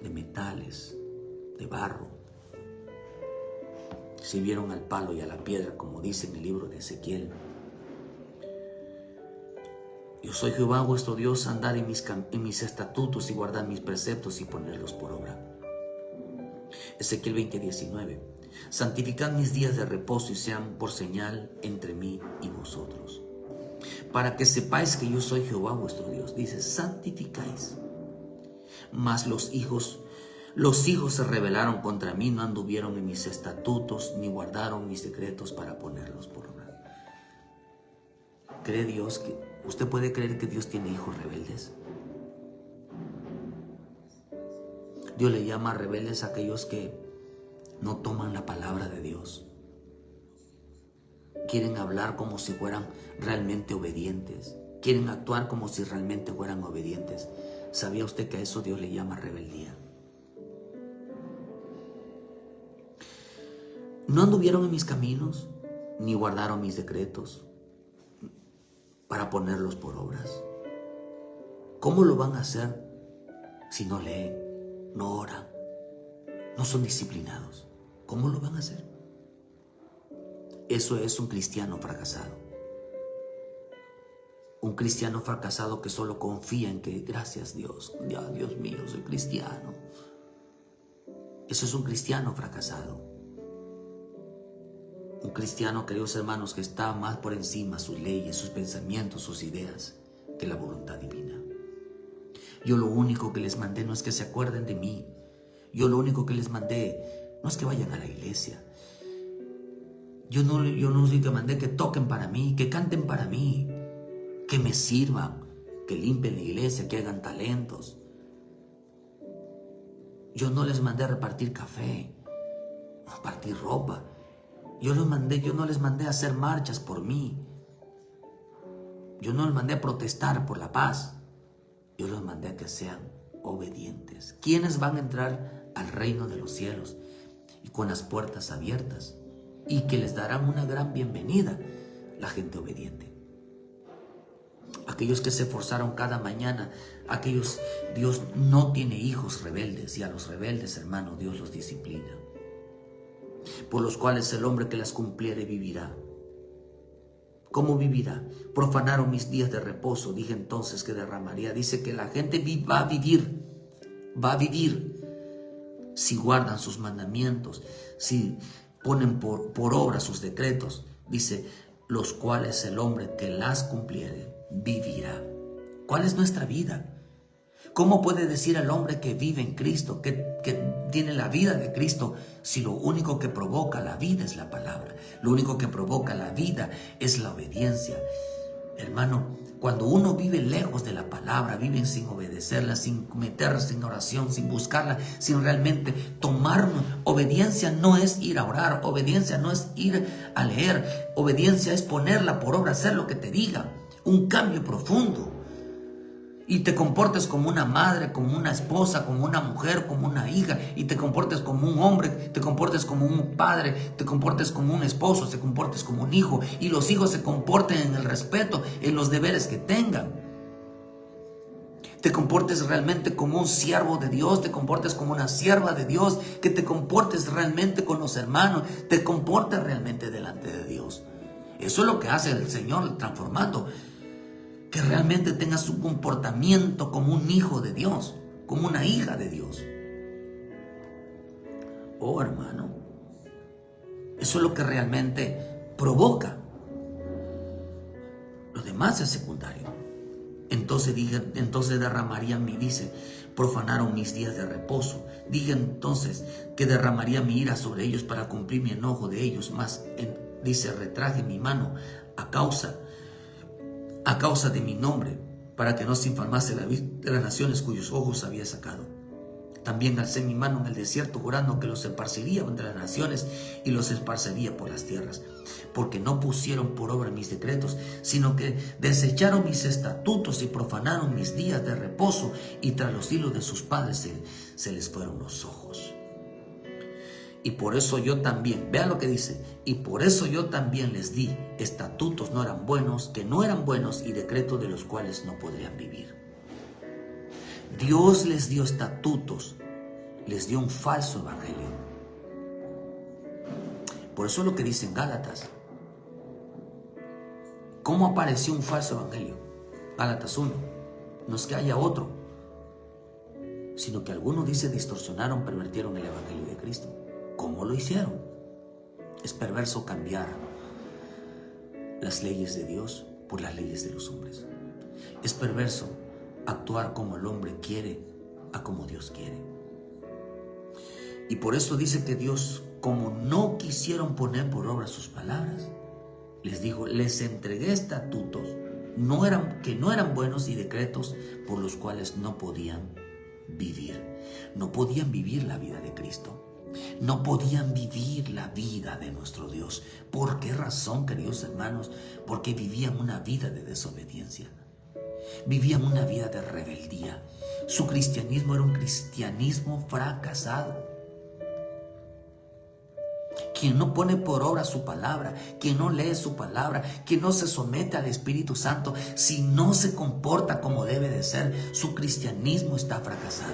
de metales, de barro. Sirvieron al palo y a la piedra, como dice en el libro de Ezequiel. Yo soy Jehová vuestro Dios, andar en mis estatutos y guardar mis preceptos y ponerlos por obra. Ezequiel 20:19. Santificad mis días de reposo y sean por señal entre mí y vosotros, para que sepáis que yo soy Jehová vuestro Dios. Dice, santificáis. Mas los hijos se rebelaron contra mí, no anduvieron en mis estatutos, ni guardaron mis decretos para ponerlos por obra. ¿Cree Dios que usted puede creer que Dios tiene hijos rebeldes? Dios le llama rebeldes a aquellos que no toman la palabra de Dios. Quieren hablar como si fueran realmente obedientes. Quieren actuar como si realmente fueran obedientes. ¿Sabía usted que a eso Dios le llama rebeldía? No anduvieron en mis caminos, ni guardaron mis decretos para ponerlos por obras. ¿Cómo lo van a hacer si no leen, no oran, no son disciplinados? ¿Cómo lo van a hacer? Eso es un cristiano fracasado. Un cristiano fracasado que solo confía en que, gracias Dios, Dios mío, soy cristiano. Eso es un cristiano fracasado. Un cristiano, queridos hermanos, que está más por encima sus leyes, sus pensamientos, sus ideas, que la voluntad divina. Yo lo único que les mandé no es que se acuerden de mí. Yo lo único que les mandé no es que vayan a la iglesia. Yo no les mandé que toquen para mí, que canten para mí, que me sirvan, que limpien la iglesia, que hagan talentos. Yo no les mandé a repartir café, a repartir ropa. Yo no les mandé a hacer marchas por mí. Yo no les mandé a protestar por la paz. Yo los mandé a que sean obedientes. ¿Quiénes van a entrar al reino de los cielos y con las puertas abiertas? Y que les darán una gran bienvenida, la gente obediente. Aquellos que se esforzaron cada mañana, aquellos, Dios no tiene hijos rebeldes, y a los rebeldes, hermano, Dios los disciplina. Por los cuales el hombre que las cumpliere vivirá. ¿Cómo vivirá? Profanaron mis días de reposo, dije entonces que derramaría. Dice que la gente va a vivir si guardan sus mandamientos, si ponen por obra sus decretos. Dice, los cuales el hombre que las cumpliere vivirá. ¿Cuál es nuestra vida? ¿Cómo puede decir el hombre que vive en Cristo, que tiene la vida de Cristo, si lo único que provoca la vida es la palabra? Lo único que provoca la vida es la obediencia. Hermano, cuando uno vive lejos de la palabra, vive sin obedecerla, sin meterse en oración, sin buscarla, sin realmente tomar. Obediencia no es ir a orar, obediencia no es ir a leer, obediencia es ponerla por obra, hacer lo que te diga, un cambio profundo. Y te comportes como una madre, como una esposa, como una mujer, como una hija, y te comportes como un hombre, te comportes como un padre, te comportes como un esposo, te comportes como un hijo, y los hijos se comporten en el respeto, en los deberes que tengan. Te comportes realmente como un siervo de Dios, te comportes como una sierva de Dios, que te comportes realmente con los hermanos, te comportes realmente delante de Dios. Eso es lo que hace el Señor transformando. Que realmente tengas un comportamiento como un hijo de Dios, como una hija de Dios. Oh, hermano, eso es lo que realmente provoca. Lo demás es secundario. Entonces derramarían mi, dice, profanaron mis días de reposo. Dije entonces que derramaría mi ira sobre ellos para cumplir mi enojo de ellos. Mas, dice, retraje mi mano a causa de mi nombre, para que no se infamase la vista de las naciones cuyos ojos había sacado. También alcé mi mano en el desierto, jurando que los esparciría entre las naciones y los esparciría por las tierras, porque no pusieron por obra mis decretos, sino que desecharon mis estatutos y profanaron mis días de reposo, y tras los hilos de sus padres se les fueron los ojos. Y por eso yo también, vean lo que dice, y por eso yo también les di estatutos que no eran buenos, y decretos de los cuales no podrían vivir. Dios les dio estatutos, les dio un falso evangelio. Por eso es lo que dice en Gálatas. ¿Cómo apareció un falso evangelio? Gálatas 1. No es que haya otro, sino que algunos, dice, distorsionaron, pervirtieron el evangelio de Cristo. ¿Cómo lo hicieron? Es perverso cambiar las leyes de Dios por las leyes de los hombres. Es perverso actuar como el hombre quiere a como Dios quiere. Y por eso dice que Dios, como no quisieron poner por obra sus palabras, les dijo, les entregué estatutos que no eran buenos, y decretos por los cuales no podían vivir. No podían vivir la vida de Cristo. No podían vivir la vida de nuestro Dios. ¿Por qué razón, queridos hermanos? Porque vivían una vida de desobediencia. Vivían una vida de rebeldía. Su cristianismo era un cristianismo fracasado. Quien no pone por obra su palabra, quien no lee su palabra, quien no se somete al Espíritu Santo, si no se comporta como debe de ser, su cristianismo está fracasado.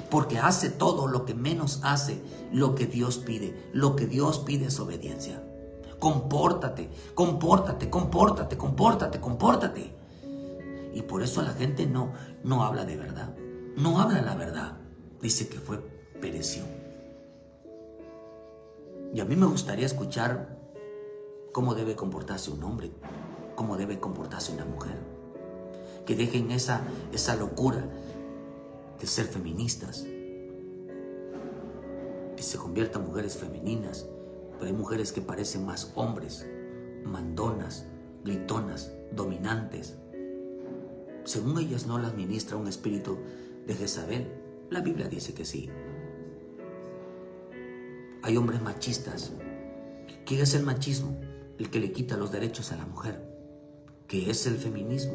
Porque hace todo lo que menos hace lo que Dios pide. Lo que Dios pide es obediencia. Compórtate. Y por eso la gente no habla de verdad. No habla la verdad. Dice que pereció. Y a mí me gustaría escuchar cómo debe comportarse un hombre, cómo debe comportarse una mujer. Que dejen esa locura de ser feministas, que se conviertan en mujeres femeninas, pero hay mujeres que parecen más hombres, mandonas, gritonas, dominantes. Según ellas no las ministra un espíritu de Jezabel. La Biblia dice que sí. Hay hombres machistas. ¿Qué es el machismo? El que le quita los derechos a la mujer. ¿Qué es el feminismo?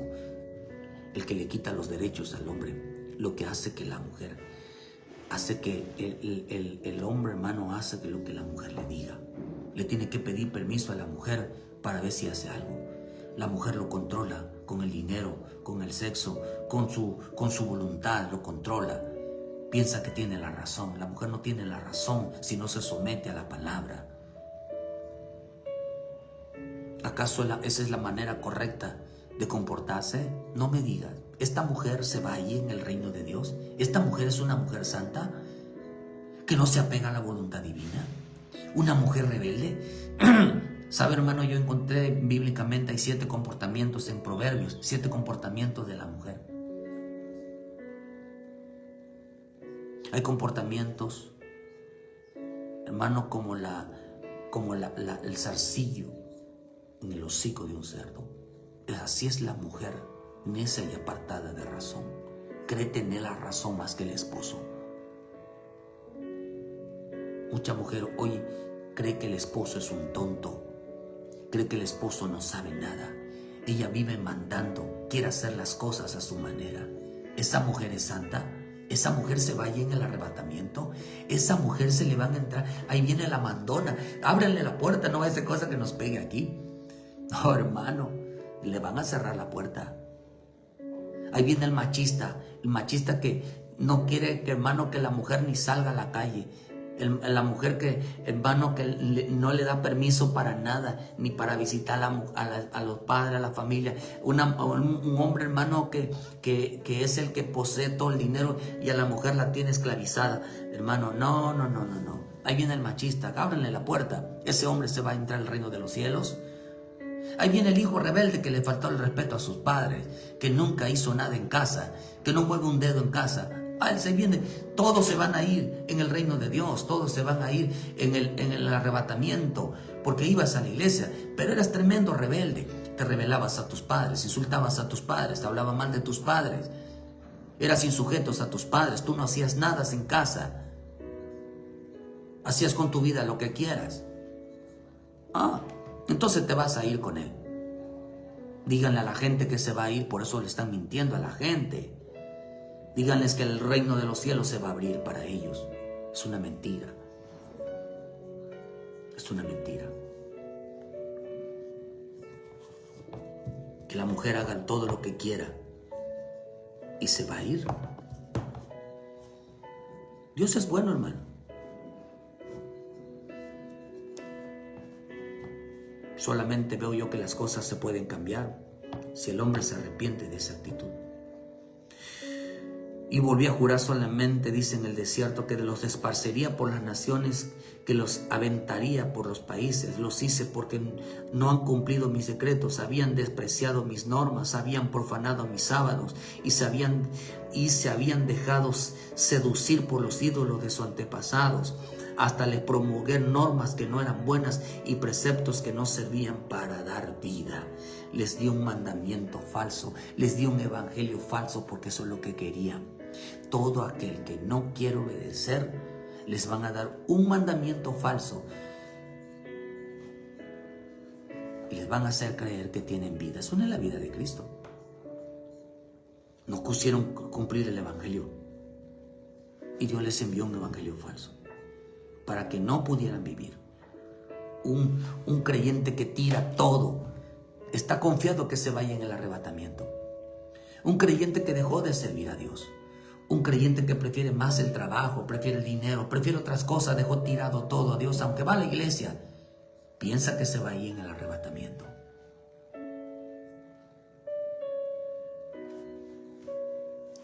El que le quita los derechos al hombre. lo que hace que la mujer, hace que el hombre, hermano, hace que lo que la mujer le diga. Le tiene que pedir permiso a la mujer para ver si hace algo. La mujer lo controla con el dinero, con el sexo, con su voluntad, lo controla. Piensa que tiene la razón. La mujer no tiene la razón si no se somete a la palabra. ¿Acaso esa es la manera correcta de comportarse? No me digas, ¿esta mujer se va ahí en el reino de Dios? ¿Esta mujer es una mujer santa que no se apega a la voluntad divina? ¿Una mujer rebelde? ¿Sabe, hermano? Yo encontré bíblicamente, hay 7 comportamientos en Proverbios, 7 comportamientos de la mujer. Hay comportamientos, hermano, como el zarcillo en el hocico de un cerdo. Así es la mujer, necia y apartada de razón. Cree tener la razón más que el esposo. Mucha mujer hoy cree que el esposo es un tonto. Cree que el esposo no sabe nada. Ella vive mandando, quiere hacer las cosas a su manera. ¿Esa mujer es santa? ¿Esa mujer se va allí en el arrebatamiento? ¿Esa mujer se le van a entrar? Ahí viene la mandona. Ábranle la puerta, no va a ser cosa que nos pegue aquí. No, hermano, le van a cerrar la puerta. Ahí viene el machista que no quiere, hermano, que la mujer ni salga a la calle. La mujer que, hermano, que no le da permiso para nada, ni para visitar a los padres, a la familia. Un hombre, hermano, que es el que posee todo el dinero y a la mujer la tiene esclavizada. Hermano, no. Ahí viene el machista, ábranle la puerta. Ese hombre se va a entrar al reino de los cielos. Ahí viene el hijo rebelde que le faltó el respeto a sus padres, que nunca hizo nada en casa, que no mueve un dedo en casa. Él se viene, todos se van a ir en el reino de Dios, todos se van a ir en el arrebatamiento, porque ibas a la iglesia, pero eras tremendo rebelde. Te rebelabas a tus padres, insultabas a tus padres, te hablaban mal de tus padres, eras insujetos a tus padres, tú no hacías nada en casa, hacías con tu vida lo que quieras. Entonces te vas a ir con él. Díganle a la gente que se va a ir, por eso le están mintiendo a la gente. Díganles que el reino de los cielos se va a abrir para ellos. Es una mentira. Es una mentira. Que la mujer haga todo lo que quiera y se va a ir. Dios es bueno, hermano. Solamente veo yo que las cosas se pueden cambiar si el hombre se arrepiente de esa actitud. Y volví a jurar solamente, dice en el desierto, que los esparcería por las naciones, que los aventaría por los países. Los hice porque no han cumplido mis decretos, habían despreciado mis normas, habían profanado mis sábados y se habían dejado seducir por los ídolos de sus antepasados. Hasta les promulgué normas que no eran buenas y preceptos que no servían para dar vida. Les di un mandamiento falso, les di un evangelio falso porque eso es lo que querían. Todo aquel que no quiere obedecer, les van a dar un mandamiento falso y les van a hacer creer que tienen vida. Eso no es la vida de Cristo. No quisieron cumplir el evangelio y Dios les envió un evangelio falso para que no pudieran vivir. Un creyente que tira todo, está confiado que se vaya en el arrebatamiento. Un creyente que dejó de servir a Dios. Un creyente que prefiere más el trabajo, prefiere el dinero, prefiere otras cosas, dejó tirado todo a Dios, aunque va a la iglesia, piensa que se va ahí en el arrebatamiento.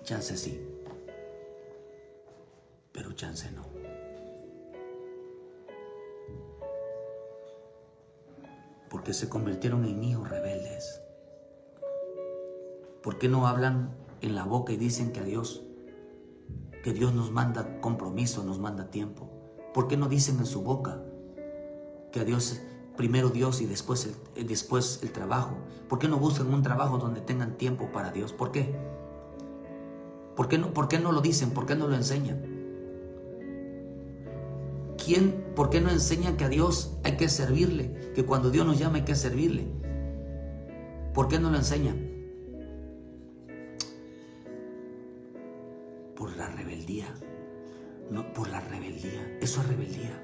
Chance sí, pero chance no. Porque se convirtieron en hijos rebeldes. ¿Por qué no hablan en la boca y dicen que Dios nos manda compromiso, nos manda tiempo? ¿Por qué no dicen en su boca que a Dios, primero Dios y después el trabajo? ¿Por qué no buscan un trabajo donde tengan tiempo para Dios? ¿Por qué? ¿Por qué no lo dicen? ¿Por qué no lo enseñan? ¿Por qué no enseñan que a Dios hay que servirle? Que cuando Dios nos llama hay que servirle. ¿Por qué no lo enseñan? por la rebeldía. No por la rebeldía. Eso es rebeldía.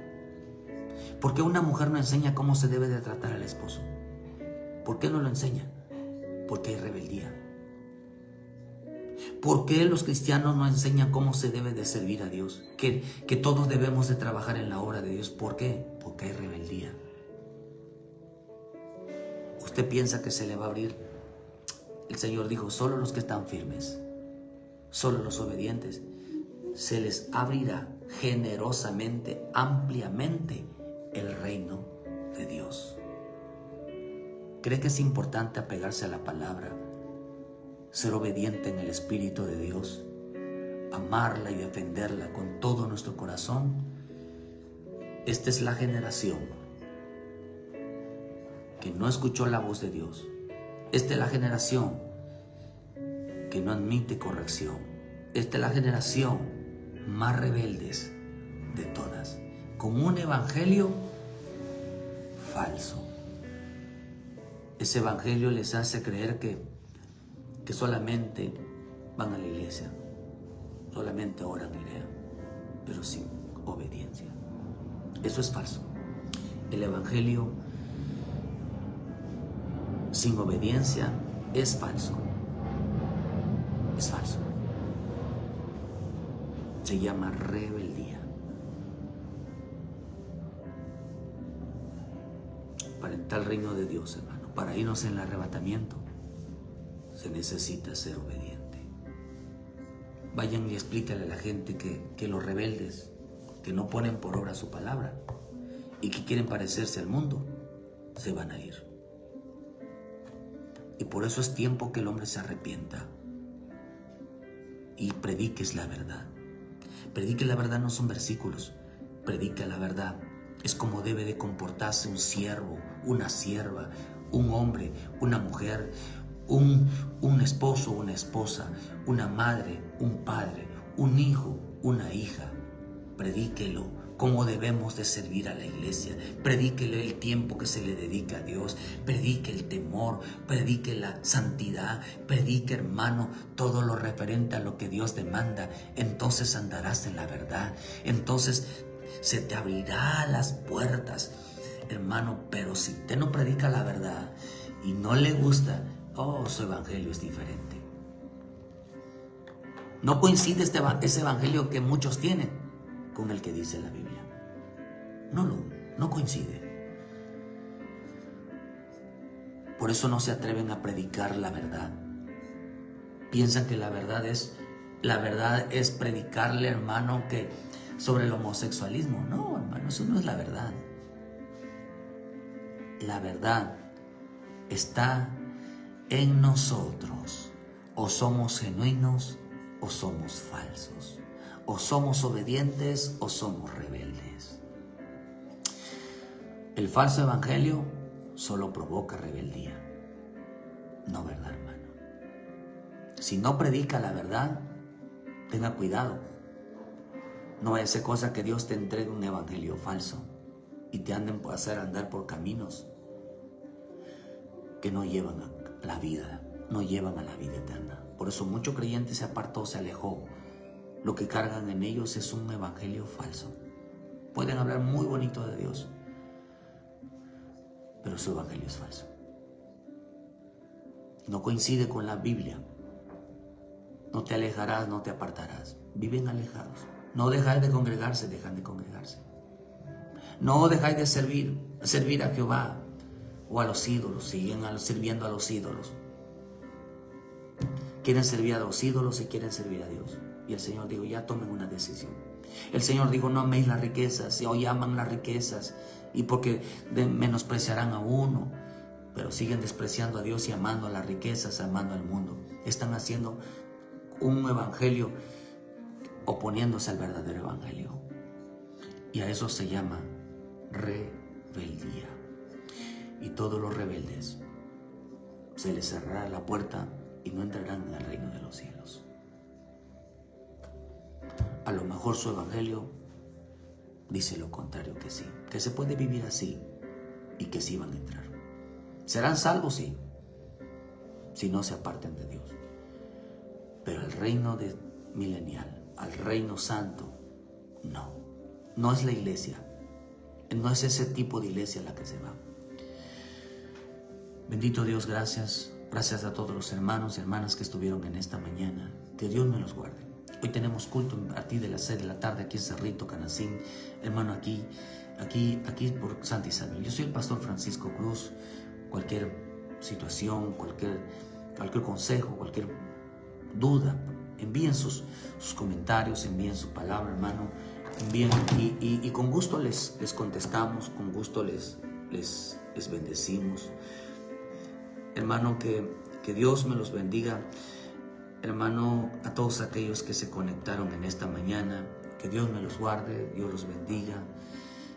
¿Por qué una mujer no enseña cómo se debe de tratar al esposo? ¿Por qué no lo enseña? Porque hay rebeldía. ¿Por qué los cristianos no enseñan cómo se debe de servir a Dios? Que todos debemos de trabajar en la obra de Dios. ¿Por qué? Porque hay rebeldía. ¿Usted piensa que se le va a abrir? El Señor dijo, solo los que están firmes, solo los obedientes, se les abrirá generosamente, ampliamente el reino de Dios. ¿Cree que es importante apegarse a la palabra, ser obediente en el Espíritu de Dios, amarla y defenderla con todo nuestro corazón? Esta es la generación que no escuchó la voz de Dios. Esta es la generación que no admite corrección. Esta es la generación más rebeldes de todas, con un evangelio falso. Ese evangelio les hace creer que solamente van a la iglesia, solamente oran y lean, pero sin obediencia. Eso es falso. El evangelio sin obediencia es falso. Es falso. Se llama rebeldía. Para entrar al reino de Dios, hermano, para irnos en el arrebatamiento, se necesita ser obediente. Vayan y explícale a la gente que los rebeldes, que no ponen por obra su palabra y que quieren parecerse al mundo, se van a ir. Y por eso es tiempo que el hombre se arrepienta y prediques la verdad. Predique la verdad no son versículos, predica la verdad. Es como debe de comportarse un siervo, una sierva, un hombre, una mujer, un esposo, una esposa, una madre, un padre, un hijo, una hija. Predíquelo, cómo debemos de servir a la iglesia. Predíquele el tiempo que se le dedica a Dios. Predique el temor, predique la santidad. Predique, hermano, todo lo referente a lo que Dios demanda. Entonces andarás en la verdad. Entonces se te abrirá las puertas, hermano. Pero si usted no predica la verdad y no le gusta, su evangelio es diferente. No coincide ese evangelio que muchos tienen con el que dice la Biblia. No coincide. Por eso no se atreven a predicar la verdad. Piensan que la verdad es predicarle, hermano, que sobre el homosexualismo. No, hermano, eso no es la verdad. La verdad está en nosotros. O somos genuinos o somos falsos. O somos obedientes o somos rebeldes. El falso evangelio solo provoca rebeldía. No, ¿verdad, hermano? Si no predica la verdad, tenga cuidado. No es cosa que Dios te entregue un evangelio falso y te anden por hacer andar por caminos que no llevan a la vida, no llevan a la vida eterna. Por eso mucho creyente se apartó, se alejó. Lo que cargan en ellos es un evangelio falso. Pueden hablar muy bonito de Dios, pero su evangelio es falso. No coincide con la Biblia. No te alejarás, no te apartarás. Viven alejados. No dejáis de congregarse, dejan de congregarse. No dejáis de servir a Jehová o a los ídolos. Siguen sirviendo a los ídolos. Quieren servir a los ídolos y quieren servir a Dios. Y el Señor dijo, ya tomen una decisión. El Señor dijo, no améis las riquezas. Y hoy aman las riquezas. Y porque menospreciarán a uno. Pero siguen despreciando a Dios y amando a las riquezas, amando al mundo. Están haciendo un evangelio oponiéndose al verdadero evangelio. Y a eso se llama rebeldía. Y todos los rebeldes se les cerrará la puerta y no entrarán en el reino de los cielos. A lo mejor su evangelio dice lo contrario, que sí, que se puede vivir así y que sí van a entrar. ¿Serán salvos? Sí, si no se aparten de Dios. Pero el reino milenial al reino santo. No, no es la iglesia. No es ese tipo de iglesia la que se va. Bendito Dios, gracias. Gracias a todos los hermanos y hermanas que estuvieron en esta mañana. Que Dios me los guarde. Hoy tenemos culto a partir de las 6 de la tarde aquí en Cerrito, Canacín. Hermano, aquí por Santa Isabel. Yo soy el pastor Francisco Cruz. Cualquier situación, cualquier consejo, cualquier duda, envíen sus comentarios, envíen su palabra, hermano. Envíen y con gusto les contestamos, con gusto les bendecimos. Hermano, que Dios me los bendiga. Hermano, a todos aquellos que se conectaron en esta mañana, que Dios me los guarde, Dios los bendiga.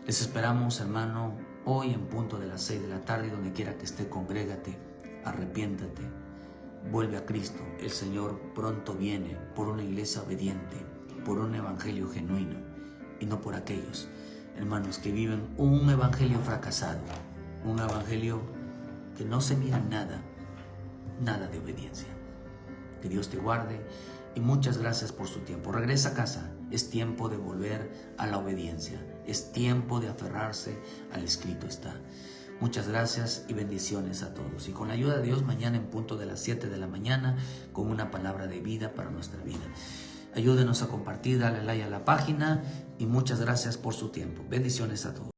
Les esperamos, hermano, hoy en punto de las 6 de la tarde, donde quiera que esté, congrégate, arrepiéntate, vuelve a Cristo. El Señor pronto viene por una iglesia obediente, por un evangelio genuino y no por aquellos, hermanos, que viven un evangelio fracasado, un evangelio que no se mira nada de obediencia. Que Dios te guarde y muchas gracias por su tiempo. Regresa a casa. Es tiempo de volver a la obediencia. Es tiempo de aferrarse al escrito está. Muchas gracias y bendiciones a todos. Y con la ayuda de Dios, mañana en punto de las 7 de la mañana, con una palabra de vida para nuestra vida. Ayúdenos a compartir, dale like a la página y muchas gracias por su tiempo. Bendiciones a todos.